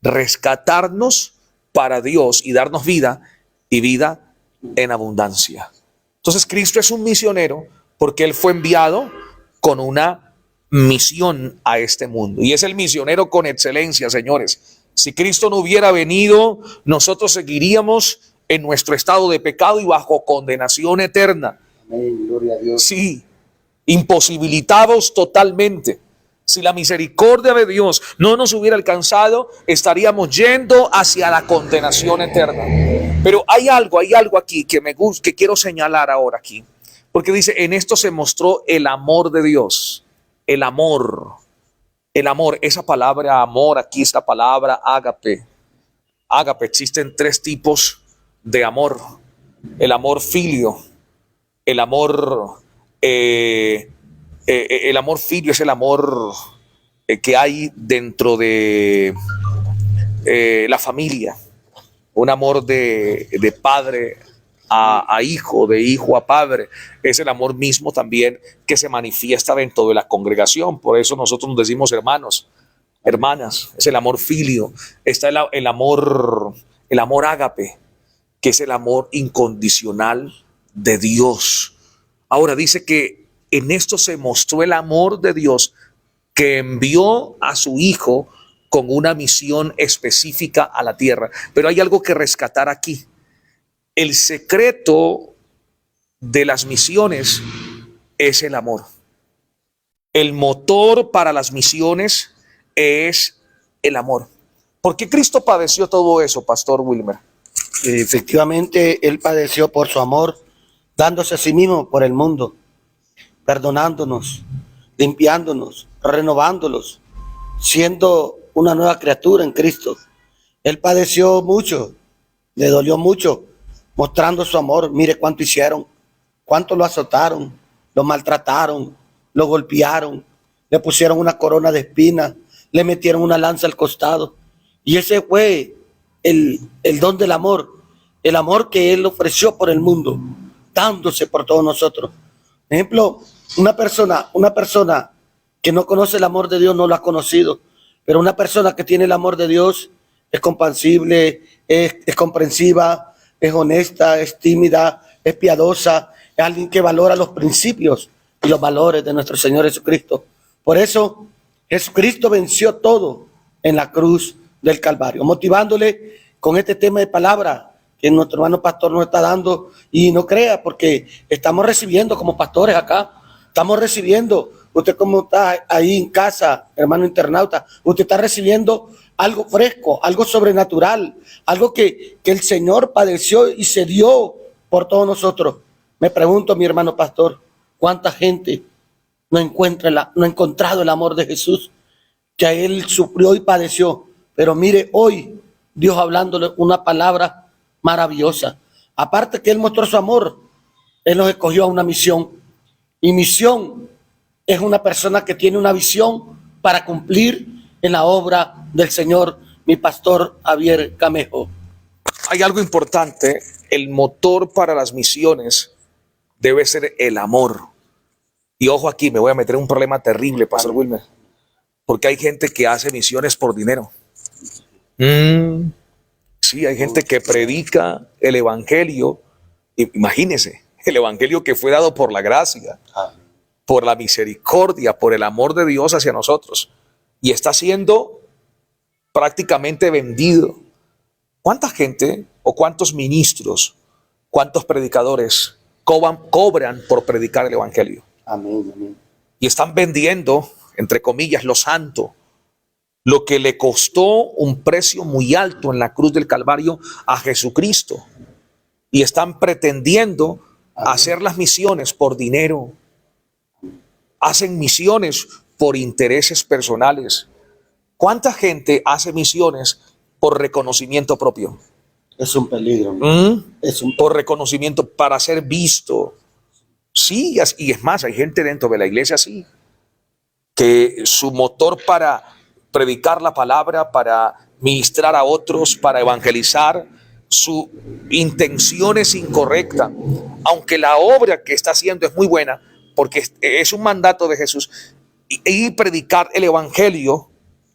Rescatarnos para Dios y darnos vida, y vida en abundancia. Entonces, Cristo es un misionero porque Él fue enviado con una misión a este mundo. Y es el misionero con excelencia, señores. Si Cristo no hubiera venido, nosotros seguiríamos en nuestro estado de pecado y bajo condenación eterna. Amén, gloria a Dios. Sí, imposibilitados totalmente. Si la misericordia de Dios no nos hubiera alcanzado, estaríamos yendo hacia la condenación eterna. Pero hay algo aquí que me gusta, que quiero señalar ahora aquí. Porque dice, en esto se mostró el amor de Dios. El amor, esa palabra amor, aquí esta palabra ágape. Ágape, existen 3 tipos de amor. El amor filio, el amor filio es el amor que hay dentro de la familia. Un amor de padre a hijo, de hijo a padre. Es el amor mismo también que se manifiesta dentro de la congregación. Por eso nosotros nos decimos hermanos, hermanas. Es el amor filio. Está el amor ágape, que es el amor incondicional de Dios. Ahora dice que en esto se mostró el amor de Dios, que envió a su Hijo con una misión específica a la tierra. Pero hay algo que rescatar aquí. El secreto de las misiones es el amor. El motor para las misiones es el amor. ¿Por qué Cristo padeció todo eso, Pastor Wilmer? Efectivamente, Él padeció por su amor, dándose a sí mismo por el mundo, perdonándonos, limpiándonos, renovándolos, siendo una nueva criatura en Cristo. Él padeció mucho, le dolió mucho, mostrando su amor. Mire cuánto hicieron, cuánto lo azotaron, lo maltrataron, lo golpearon, le pusieron una corona de espinas, le metieron una lanza al costado. Y ese fue el don del amor, el amor que Él ofreció por el mundo, dándose por todos nosotros. Por ejemplo, una persona que no conoce el amor de Dios no lo ha conocido, pero una persona que tiene el amor de Dios es compasible, es comprensiva, es honesta, es tímida, es piadosa, es alguien que valora los principios y los valores de nuestro Señor Jesucristo. Por eso Jesucristo venció todo en la cruz del Calvario, motivándole con este tema de palabra que nuestro hermano pastor nos está dando. Y no crea, porque estamos recibiendo como pastores acá, estamos recibiendo, usted como está ahí en casa, hermano internauta, usted está recibiendo algo fresco, algo sobrenatural, algo que el Señor padeció y se dio por todos nosotros. Me pregunto, mi hermano pastor, ¿cuánta gente no ha encontrado el amor de Jesús, que a Él sufrió y padeció? Pero mire, hoy Dios hablándole una palabra maravillosa. Aparte que Él mostró su amor, Él nos escogió a una misión. Y misión es una persona que tiene una visión para cumplir en la obra del Señor, mi pastor Javier Camejo. Hay algo importante. El motor para las misiones debe ser el amor. Y ojo aquí, me voy a meter en un problema terrible, Pastor Wilmer, porque hay gente que hace misiones por dinero. Sí, hay gente que predica el evangelio. Imagínense, el evangelio que fue dado por la gracia, por la misericordia, por el amor de Dios hacia nosotros, y está siendo prácticamente vendido. ¿Cuánta gente o cuántos ministros, cuántos predicadores cobran por predicar el evangelio? Amén, amén. Y están vendiendo, entre comillas, lo santo, lo que le costó un precio muy alto en la cruz del Calvario a Jesucristo. Y están pretendiendo hacer las misiones por dinero. Hacen misiones por intereses personales. ¿Cuánta gente hace misiones por reconocimiento propio? Es un peligro. Por reconocimiento, para ser visto. Sí, y es más, hay gente dentro de la iglesia así, que su motor para predicar la palabra, para ministrar a otros, para evangelizar, su intención es incorrecta, aunque la obra que está haciendo es muy buena, porque es un mandato de Jesús, y predicar el evangelio,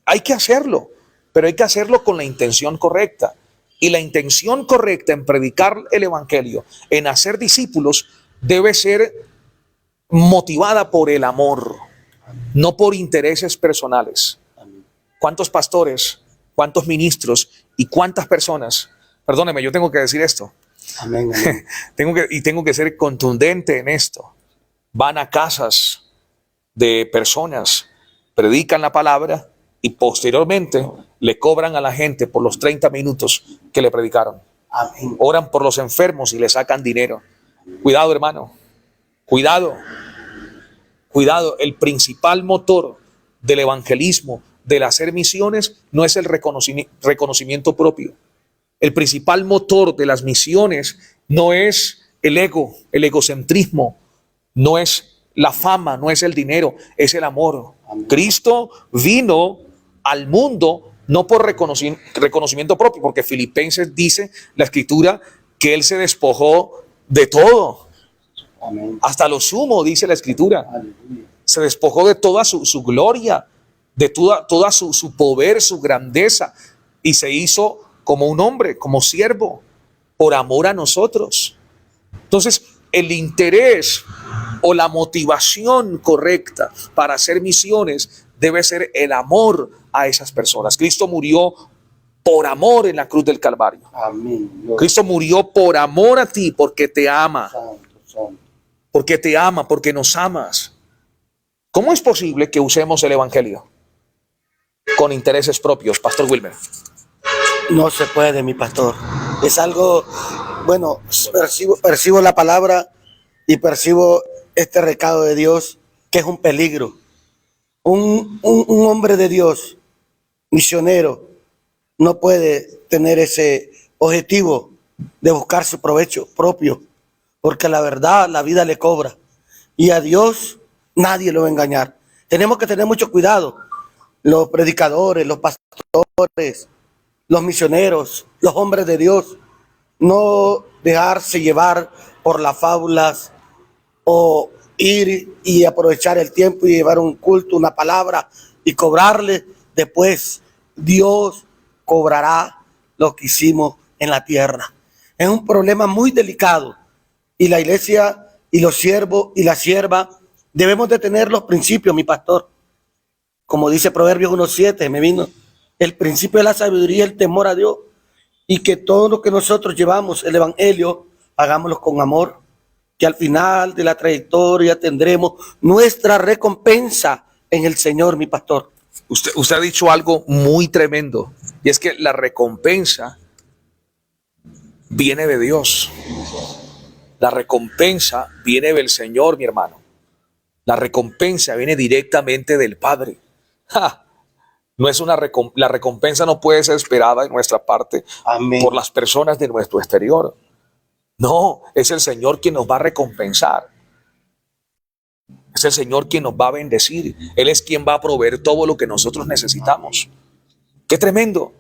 hay que hacerlo, pero hay que hacerlo con la intención correcta. Y la intención correcta en predicar el evangelio, en hacer discípulos, debe ser motivada por el amor, no por intereses personales. ¿Cuántos pastores, cuántos ministros y cuántas personas? Perdóneme, yo tengo que decir esto. Amén, amén. tengo que ser contundente en esto. Van a casas de personas, predican la palabra y posteriormente le cobran a la gente por los 30 minutos que le predicaron. Amén. Oran por los enfermos y le sacan dinero. Cuidado, hermano. Cuidado. Cuidado. El principal motor del evangelismo, del hacer misiones, no es el reconocimiento propio. El principal motor de las misiones no es el ego, el egocentrismo, no es la fama, no es el dinero, es el amor. Amén. Cristo vino al mundo no por reconocimiento propio, porque Filipenses dice la escritura que Él se despojó de todo, Amén. hasta lo sumo, dice la Escritura. Aleluya. Se despojó de toda su gloria, de toda su poder, su grandeza, y se hizo como un hombre, como siervo, por amor a nosotros. Entonces, el interés o la motivación correcta para hacer misiones debe ser el amor a esas personas. Cristo murió por amor en la cruz del Calvario. Amén. Dios Cristo murió por amor a ti, porque te ama, santo, santo. porque te ama, porque nos amas. ¿Cómo es posible que usemos el Evangelio con intereses propios, Pastor Wilmer? No se puede, mi pastor. Es algo, bueno, percibo la palabra y percibo este recado de Dios, que es un peligro. Un hombre de Dios, misionero, no puede tener ese objetivo de buscar su provecho propio, porque la verdad, la vida le cobra. Y a Dios nadie lo va a engañar. Tenemos que tener mucho cuidado. Los predicadores, los pastores, los misioneros, los hombres de Dios, no dejarse llevar por las fábulas o ir y aprovechar el tiempo y llevar un culto, una palabra y cobrarle después. Dios cobrará lo que hicimos en la tierra. Es un problema muy delicado y la iglesia y los siervos y la sierva debemos de tener los principios, mi pastor. Como dice Proverbios 1:7, me vino el principio de la sabiduría, el temor a Dios, y que todo lo que nosotros llevamos, el evangelio, hagámoslo con amor, que al final de la trayectoria tendremos nuestra recompensa en el Señor, mi pastor. Usted ha dicho algo muy tremendo, y es que la recompensa viene de Dios. La recompensa viene del Señor, mi hermano. La recompensa viene directamente del Padre. ¡Ja! No es la recompensa no puede ser esperada en nuestra parte. Amén. Por las personas de nuestro exterior. No, es el Señor quien nos va a recompensar. Es el Señor quien nos va a bendecir. Él es quien va a proveer todo lo que nosotros necesitamos. Qué tremendo,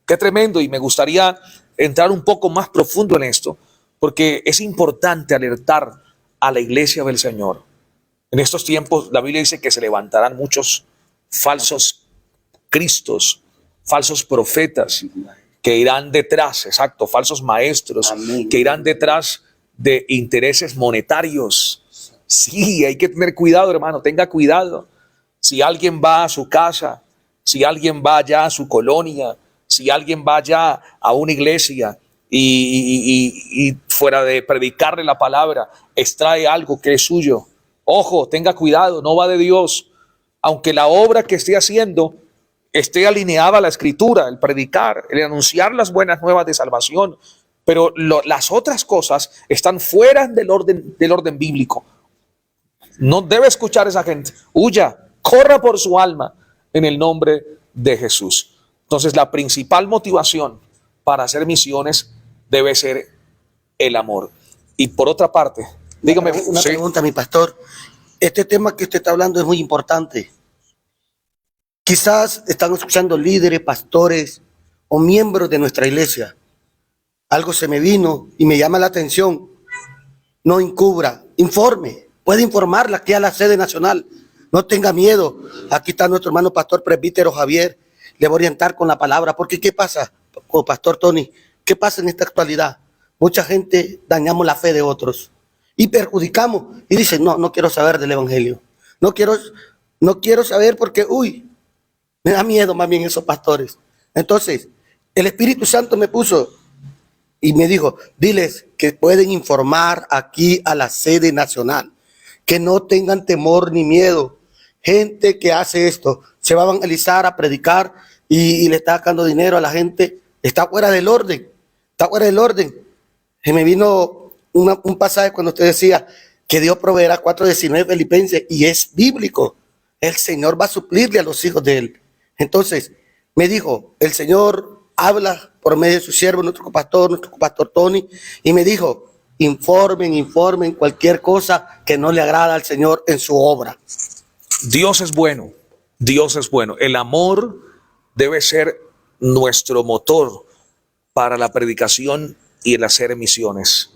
qué tremendo. Y me gustaría entrar un poco más profundo en esto, porque es importante alertar a la iglesia del Señor. En estos tiempos, la Biblia dice que se levantarán muchos falsos cristos, falsos profetas, que irán detrás, exacto, falsos maestros, Amén. que irán detrás de intereses monetarios. Sí, hay que tener cuidado, hermano, tenga cuidado. Si alguien va a su casa, si alguien va allá a su colonia, si alguien va allá a una iglesia y fuera de predicarle la palabra, extrae algo que es suyo. Ojo, tenga cuidado, no va de Dios. Aunque la obra que esté haciendo esté alineada a la Escritura, el predicar, el anunciar las buenas nuevas de salvación, pero las otras cosas están fuera del orden bíblico. No debe escuchar a esa gente. Huya, corra por su alma en el nombre de Jesús. Entonces, la principal motivación para hacer misiones debe ser el amor. Y por otra parte, dígame. Una ¿sí? pregunta, mi pastor. Este tema que usted está hablando es muy importante. Quizás están escuchando líderes, pastores o miembros de nuestra iglesia. Algo se me vino y me llama la atención. No encubra, informe. Puede informarla aquí a la sede nacional. No tenga miedo. Aquí está nuestro hermano pastor presbítero Javier. Le voy a orientar con la palabra. Porque ¿qué pasa, pastor Tony? ¿Qué pasa en esta actualidad? Mucha gente dañamos la fe de otros y perjudicamos. Y dicen, no quiero saber del evangelio. No quiero saber porque, me da miedo más bien esos pastores. Entonces, el Espíritu Santo me puso y me dijo, diles que pueden informar aquí a la sede nacional, que no tengan temor ni miedo. Gente que hace esto, se va a evangelizar, a predicar y le está sacando dinero a la gente, está fuera del orden, está fuera del orden. Se me vino un pasaje cuando usted decía que Dios proveerá 4:19 Filipenses y es bíblico. El Señor va a suplirle a los hijos de él. Entonces, me dijo, el Señor habla por medio de su siervo, nuestro pastor Tony, y me dijo, informen cualquier cosa que no le agrada al Señor en su obra. Dios es bueno, Dios es bueno. El amor debe ser nuestro motor para la predicación y el hacer misiones.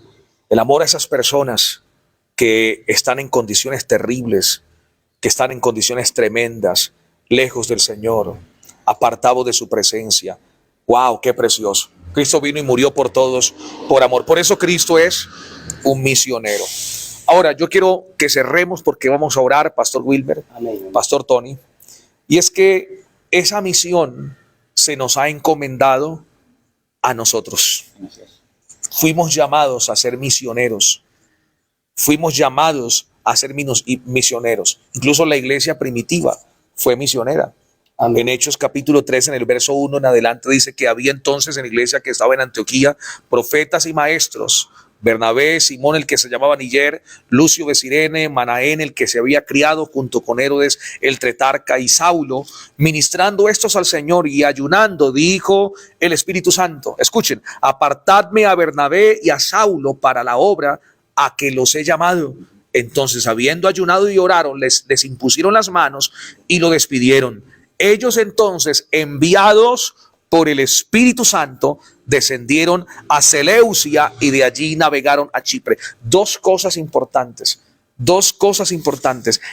el amor a esas personas que están en condiciones terribles, que están en condiciones tremendas, lejos del Señor, apartados de su presencia. ¡Wow! ¡Qué precioso! Cristo vino y murió por todos por amor. Por eso Cristo es un misionero. Ahora, yo quiero que cerremos porque vamos a orar, Pastor Wilber, Amén. Pastor Tony. Y es que esa misión se nos ha encomendado a nosotros. Fuimos llamados a ser misioneros. Fuimos llamados a ser misioneros. Incluso la iglesia primitiva fue misionera. Amén. En Hechos capítulo 3, en el verso 1 en adelante, dice que había entonces en la iglesia que estaba en Antioquía profetas y maestros: Bernabé, Simón el que se llamaba Niger, Lucio de Cirene, Manaén el que se había criado junto con Herodes el Tetrarca y Saulo, ministrando estos al Señor y ayunando, dijo el Espíritu Santo. Escuchen: apartadme a Bernabé y a Saulo para la obra a que los he llamado. Entonces, habiendo ayunado y oraron, les impusieron las manos y lo despidieron. Ellos entonces, enviados por el Espíritu Santo, descendieron a Seleucia y de allí navegaron a Chipre. Dos cosas importantes.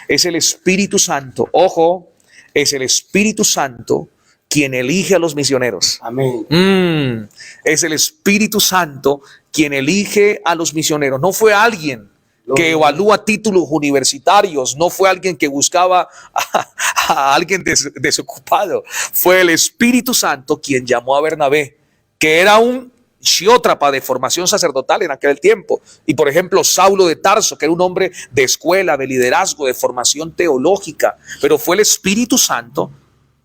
Es el Espíritu Santo. Ojo, es el Espíritu Santo quien elige a los misioneros. Amén. Es el Espíritu Santo quien elige a los misioneros. No fue alguien que evalúa títulos universitarios, no fue alguien que buscaba a alguien desocupado. Fue el Espíritu Santo quien llamó a Bernabé, que era un chiótrapa de formación sacerdotal en aquel tiempo. Y por ejemplo, Saulo de Tarso, que era un hombre de escuela, de liderazgo, de formación teológica. Pero fue el Espíritu Santo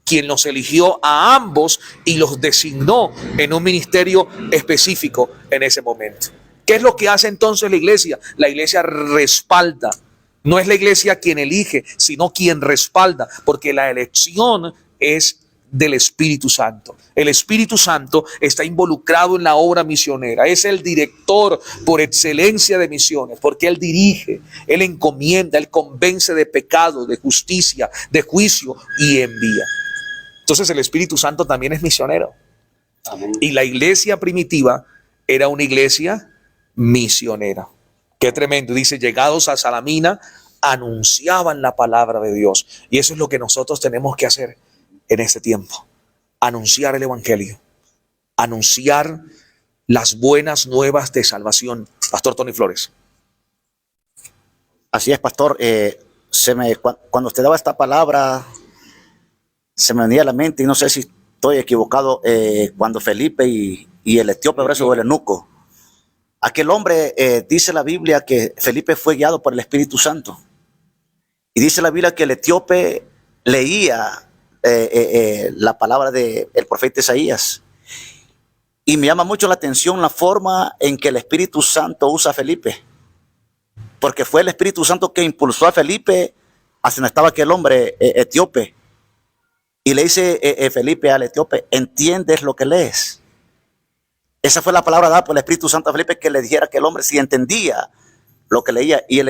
quien los eligió a ambos y los designó en un ministerio específico en ese momento. ¿Qué es lo que hace entonces la iglesia? La iglesia respalda. No es la iglesia quien elige, sino quien respalda, porque la elección es del Espíritu Santo. El Espíritu Santo está involucrado en la obra misionera. Es el director por excelencia de misiones, porque Él dirige, Él encomienda, Él convence de pecado, de justicia, de juicio y envía. Entonces el Espíritu Santo también es misionero. Amén. Y la iglesia primitiva era una iglesia misionera. Qué tremendo. Dice: llegados a Salamina, anunciaban la palabra de Dios. Y eso es lo que nosotros tenemos que hacer en este tiempo. Anunciar el evangelio. Anunciar las buenas nuevas de salvación. Pastor Tony Flores. Así es, pastor. Cuando usted daba esta palabra, se me venía a la mente, y no sé si estoy equivocado, cuando Felipe y el etíope, o el eunuco, aquel hombre, dice la Biblia que Felipe fue guiado por el Espíritu Santo. Y dice la Biblia que el etíope leía la palabra del profeta Isaías. Y me llama mucho la atención la forma en que el Espíritu Santo usa a Felipe. Porque fue el Espíritu Santo que impulsó a Felipe hacia donde estaba aquel hombre etíope. Y le dice Felipe al etíope: ¿entiendes lo que lees? Esa fue la palabra dada por el Espíritu Santo a Felipe, que le dijera a aquel hombre si entendía lo que leía. Y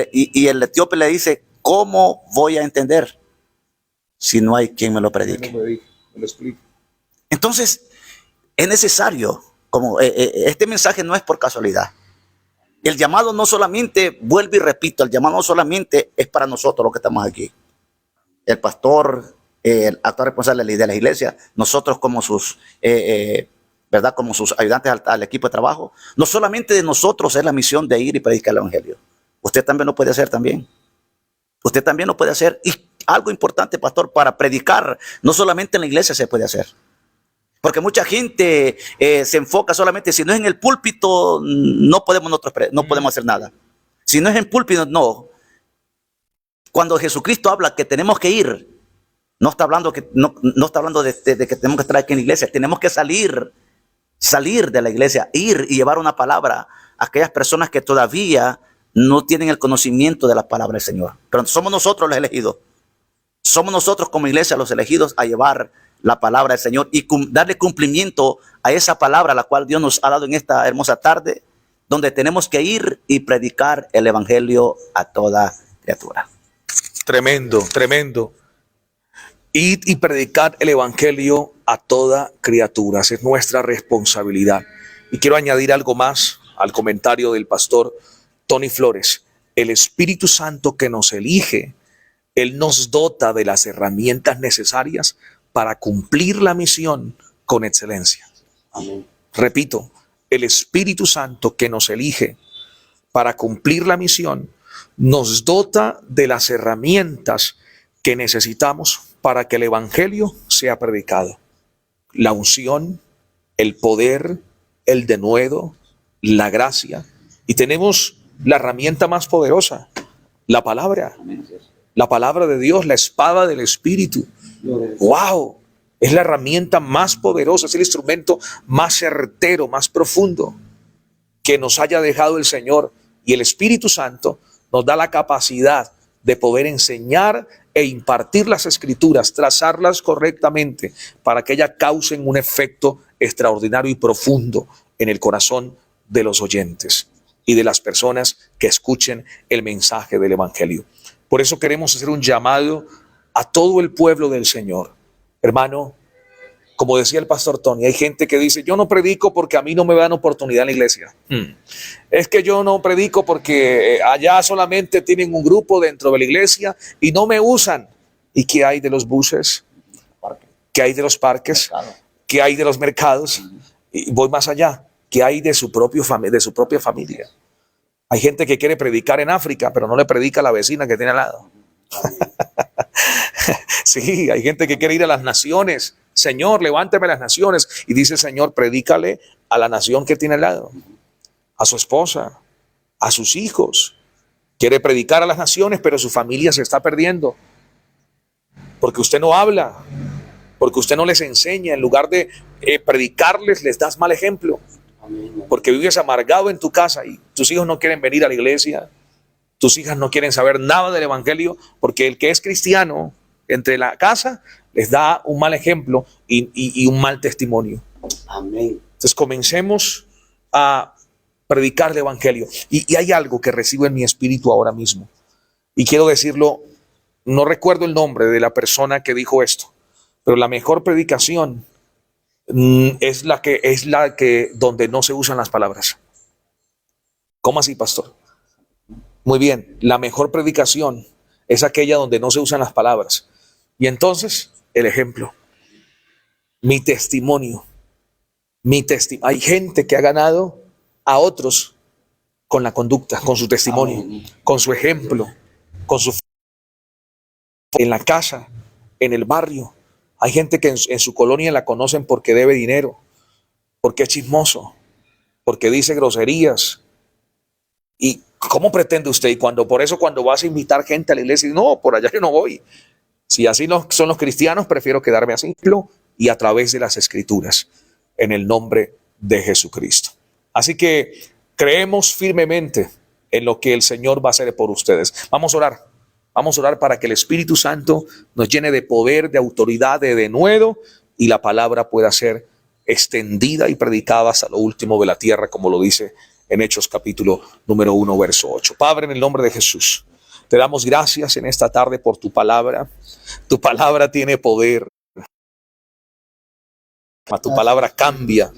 el etíope le dice: ¿cómo voy a entender si no hay quien me lo predique? Me lo explico. Entonces, es necesario, como este mensaje no es por casualidad. El llamado no solamente, vuelvo y repito, el llamado no solamente es para nosotros los que estamos aquí. El pastor, el actual responsable de la iglesia, nosotros como sus, ¿verdad? Como sus ayudantes al equipo de trabajo. No solamente de nosotros es la misión de ir y predicar el evangelio. Usted también lo puede hacer también. Usted también lo puede hacer. Y algo importante, pastor, para predicar, no solamente en la iglesia se puede hacer. Porque mucha gente se enfoca solamente, si no es en el púlpito, no podemos hacer nada. Si no es en púlpito, no. Cuando Jesucristo habla que tenemos que ir, no está hablando no está hablando de que tenemos que estar aquí en la iglesia. Tenemos que salir de la iglesia, ir y llevar una palabra a aquellas personas que todavía no tienen el conocimiento de la palabra del Señor. Pero somos nosotros los elegidos. Somos nosotros como iglesia los elegidos a llevar la palabra del Señor y darle cumplimiento a esa palabra la cual Dios nos ha dado en esta hermosa tarde, donde tenemos que ir y predicar el evangelio a toda criatura. Tremendo, tremendo. Ir y predicar el evangelio a toda criatura. Esa es nuestra responsabilidad. Y quiero añadir algo más al comentario del pastor Tony Flores, el Espíritu Santo que nos elige, Él nos dota de las herramientas necesarias para cumplir la misión con excelencia. Amén. Repito, el Espíritu Santo que nos elige para cumplir la misión nos dota de las herramientas que necesitamos para que el Evangelio sea predicado. La unción, el poder, el denuedo, la gracia. Y tenemos la herramienta más poderosa, la palabra. La palabra de Dios, la espada del Espíritu. ¡Wow! Es la herramienta más poderosa, es el instrumento más certero, más profundo que nos haya dejado el Señor. Y el Espíritu Santo nos da la capacidad de poder enseñar e impartir las Escrituras, trazarlas correctamente para que ellas causen un efecto extraordinario y profundo en el corazón de los oyentes y de las personas que escuchen el mensaje del Evangelio. Por eso queremos hacer un llamado a todo el pueblo del Señor. Hermano, como decía el pastor Tony, hay gente que dice, yo no predico porque a mí no me dan oportunidad en la iglesia. Es que yo no predico porque allá solamente tienen un grupo dentro de la iglesia y no me usan. ¿Y qué hay de los buses? ¿Qué hay de los parques? ¿Qué hay de los mercados? Y voy más allá. ¿Qué hay de su propia familia? Hay gente que quiere predicar en África, pero no le predica a la vecina que tiene al lado. Sí, hay gente que quiere ir a las naciones. Señor, levánteme las naciones. Y dice, Señor, predícale a la nación que tiene al lado, a su esposa, a sus hijos. Quiere predicar a las naciones, pero su familia se está perdiendo. Porque usted no habla, porque usted no les enseña. En lugar de predicarles, les das mal ejemplo. Porque vives amargado en tu casa y tus hijos no quieren venir a la iglesia. Tus hijas no quieren saber nada del Evangelio, porque el que es cristiano entre la casa les da un mal ejemplo y un mal testimonio. Amén. Entonces comencemos a predicar el Evangelio. Y hay algo que recibo en mi espíritu ahora mismo. Y quiero decirlo, no recuerdo el nombre de la persona que dijo esto, pero la mejor predicación es la que donde no se usan las palabras. ¿Cómo así, pastor? Muy bien, la mejor predicación es aquella donde no se usan las palabras. Y entonces, el ejemplo, mi testimonio. Hay gente que ha ganado a otros con la conducta, con su testimonio, con su ejemplo, con su en la casa, en el barrio. Hay gente que en su colonia la conocen porque debe dinero, porque es chismoso, porque dice groserías. ¿Y cómo pretende usted? Y cuando vas a invitar gente a la iglesia, no, por allá yo no voy. Si así no son los cristianos, prefiero quedarme así y a través de las Escrituras, en el nombre de Jesucristo. Así que creemos firmemente en lo que el Señor va a hacer por ustedes. Vamos a orar. Vamos a orar para que el Espíritu Santo nos llene de poder, de autoridad, de denuedo, y la palabra pueda ser extendida y predicada hasta lo último de la tierra, como lo dice en Hechos capítulo número 1, verso 8. Padre, en el nombre de Jesús, te damos gracias en esta tarde por tu palabra. Tu palabra tiene poder. Tu palabra cambia.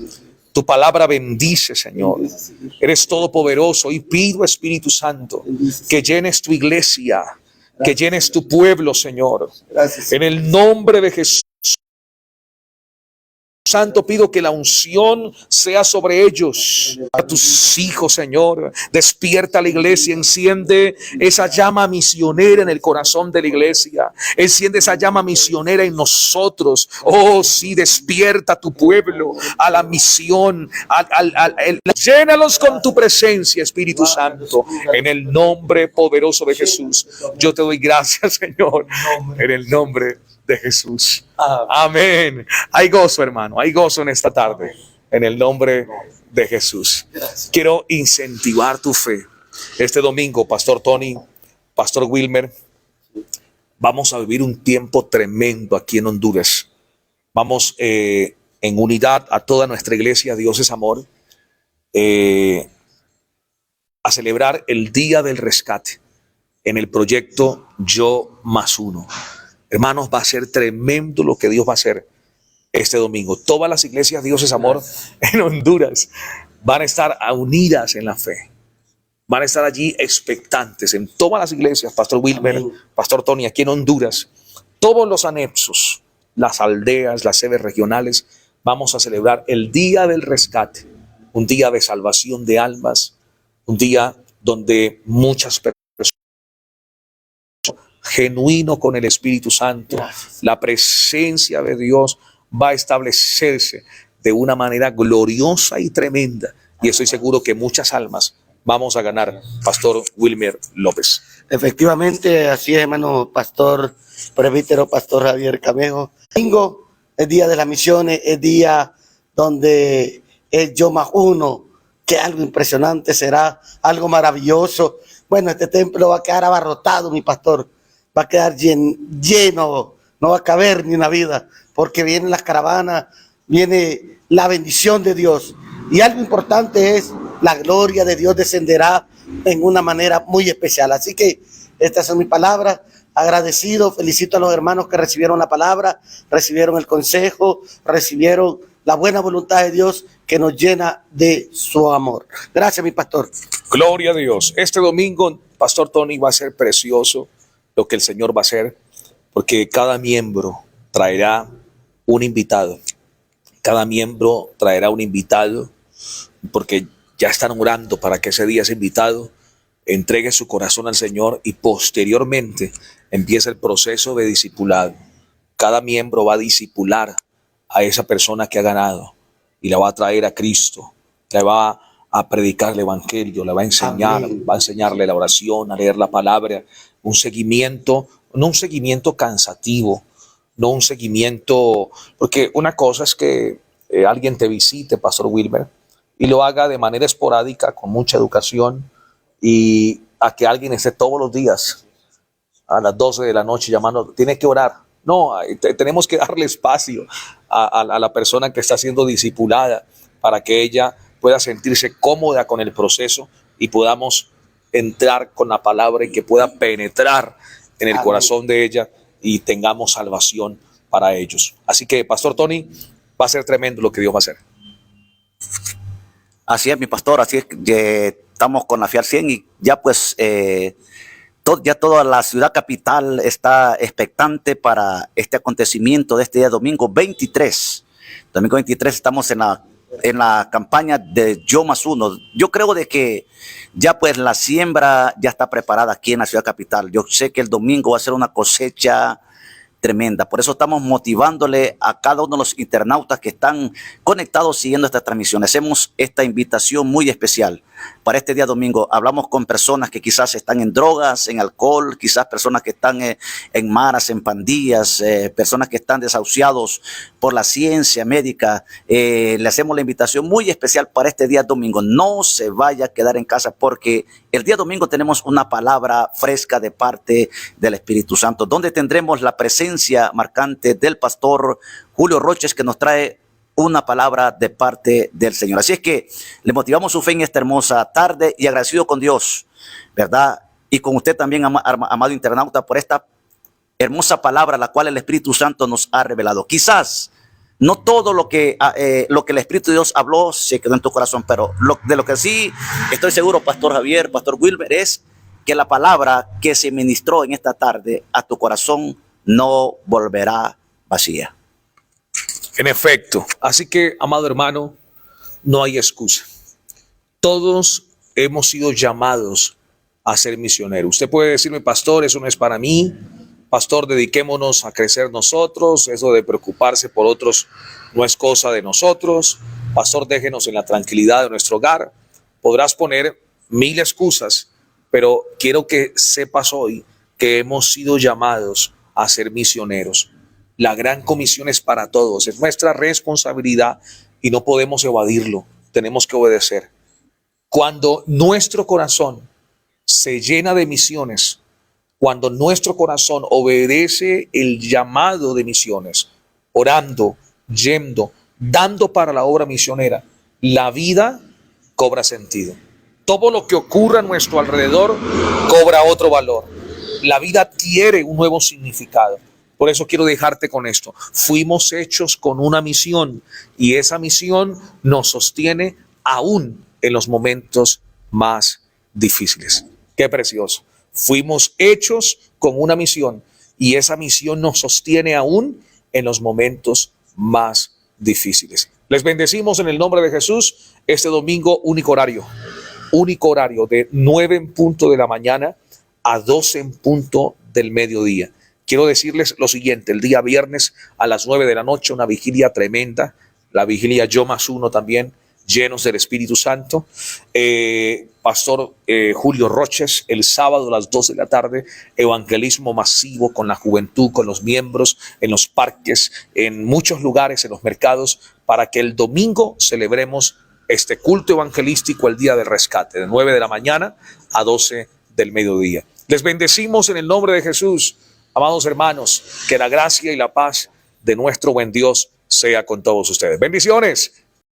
Tu palabra bendice, Señor. Eres todopoderoso y pido, Espíritu Santo, que llenes tu iglesia, que llenes tu pueblo, Señor. En el nombre de Jesús. Santo, pido que la unción sea sobre ellos, a tus hijos, Señor. Despierta la iglesia, enciende esa llama misionera en el corazón de la iglesia. Enciende esa llama misionera en nosotros. Oh, sí, despierta tu pueblo a la misión. Llénalos con tu presencia, Espíritu Santo. En el nombre poderoso de Jesús, yo te doy gracias, Señor. En el nombre de Jesús. Amén. Hay gozo, hermano. Hay gozo en esta tarde. En el nombre de Jesús. Quiero incentivar tu fe. Este domingo, Pastor Tony, Pastor Wilmer, vamos a vivir un tiempo tremendo aquí en Honduras. Vamos en unidad a toda nuestra iglesia, Dios es amor, a celebrar el Día del Rescate en el proyecto Yo Más Uno. Hermanos, va a ser tremendo lo que Dios va a hacer este domingo. Todas las iglesias Dios es amor en Honduras van a estar unidas en la fe. van a estar allí expectantes en todas las iglesias, Pastor Wilmer, Amén. Pastor Tony, aquí en Honduras, todos los anexos, las aldeas, las sedes regionales, vamos a celebrar el Día del Rescate, un día de salvación de almas, un día donde muchas personas, genuino con el Espíritu Santo, Gracias. la presencia de Dios va a establecerse de una manera gloriosa y tremenda. Y estoy seguro que muchas almas vamos a ganar, Pastor Wilmer López. Efectivamente, así es, hermano pastor, presbítero, pastor Javier Camejo. Domingo es día de las misiones, es día donde es yo más uno, que algo impresionante será, algo maravilloso. Bueno, este templo va a quedar abarrotado, mi pastor, va a quedar lleno, no va a caber ni una vida, porque vienen las caravanas, viene la bendición de Dios. Y algo importante es, la gloria de Dios descenderá en una manera muy especial. Así que estas son mis palabras. Agradecido, felicito a los hermanos que recibieron la palabra, recibieron el consejo, recibieron la buena voluntad de Dios que nos llena de su amor. Gracias, mi pastor. Gloria a Dios. Este domingo, Pastor Tony, va a ser precioso lo que el Señor va a hacer, porque cada miembro traerá un invitado. Cada miembro traerá un invitado, porque ya están orando para que ese día ese invitado entregue su corazón al Señor y posteriormente empiece el proceso de discipulado. Cada miembro va a discipular a esa persona que ha ganado y la va a traer a Cristo, le va a predicar el evangelio, le va a enseñar, Amén. va a enseñarle la oración, a leer la palabra, un seguimiento, no un seguimiento cansativo, no un seguimiento, porque una cosa es que alguien te visite, Pastor Wilmer, y lo haga de manera esporádica, con mucha educación, y a que alguien esté todos los días a las 12 de la noche llamando, tiene que orar. No, tenemos que darle espacio a la persona que está siendo discipulada para que ella pueda sentirse cómoda con el proceso y podamos entrar con la palabra y que pueda penetrar en el Amén. corazón de ella y tengamos salvación para ellos. Así que, Pastor Tony, va a ser tremendo lo que Dios va a hacer. Así es, mi pastor, así es que estamos con la FIAR 100 y ya pues ya toda la ciudad capital está expectante para este acontecimiento de este día domingo 23. Domingo 23 estamos en la campaña de Yo Más Uno. Yo creo de que ya pues la siembra ya está preparada aquí en la ciudad capital. Yo sé que el domingo va a ser una cosecha tremenda. Por eso estamos motivándole a cada uno de los internautas que están conectados siguiendo esta transmisión. Hacemos esta invitación muy especial para este día domingo. Hablamos con personas que quizás están en drogas, en alcohol, quizás personas que están en maras, en pandillas, personas que están desahuciados por la ciencia médica. Le hacemos la invitación muy especial para este día domingo. No se vaya a quedar en casa porque el día domingo tenemos una palabra fresca de parte del Espíritu Santo, donde tendremos la presencia marcante del pastor Julio Roches, que nos trae una palabra de parte del Señor. Así es que le motivamos su fe en esta hermosa tarde y agradecido con Dios, ¿verdad? Y con usted también, amado internauta, por esta hermosa palabra, la cual el Espíritu Santo nos ha revelado. Quizás no todo lo que el Espíritu de Dios habló se quedó en tu corazón, pero de lo que sí estoy seguro, Pastor Javier, Pastor Wilmer, es que la palabra que se ministró en esta tarde a tu corazón no volverá vacía. En efecto, así que, amado hermano, no hay excusa. Todos hemos sido llamados a ser misioneros. Usted puede decirme, pastor, eso no es para mí. Pastor, dediquémonos a crecer nosotros. Eso de preocuparse por otros no es cosa de nosotros. Pastor, déjenos en la tranquilidad de nuestro hogar. Podrás poner 1000 excusas, pero quiero que sepas hoy que hemos sido llamados a ser misioneros. La gran comisión es para todos, es nuestra responsabilidad y no podemos evadirlo, tenemos que obedecer. Cuando nuestro corazón se llena de misiones, cuando nuestro corazón obedece el llamado de misiones, orando, yendo, dando para la obra misionera, la vida cobra sentido. Todo lo que ocurra a nuestro alrededor cobra otro valor. La vida adquiere un nuevo significado. Por eso quiero dejarte con esto. Fuimos hechos con una misión y esa misión nos sostiene aún en los momentos más difíciles. Qué precioso. Fuimos hechos con una misión y esa misión nos sostiene aún en los momentos más difíciles. Les bendecimos en el nombre de Jesús. Este domingo, único horario de 9 en punto de la mañana a 12 en punto del mediodía. Quiero decirles lo siguiente: el día viernes a las 9 de la noche, una vigilia tremenda, la vigilia Yo Más Uno también, llenos del Espíritu Santo. Pastor Julio Roches, el sábado a las 2 de la tarde, evangelismo masivo con la juventud, con los miembros, en los parques, en muchos lugares, en los mercados, para que el domingo celebremos este culto evangelístico, el día del rescate, de 9 de la mañana a 12 del mediodía. Les bendecimos en el nombre de Jesús. Amados hermanos, que la gracia y la paz de nuestro buen Dios sea con todos ustedes. Bendiciones.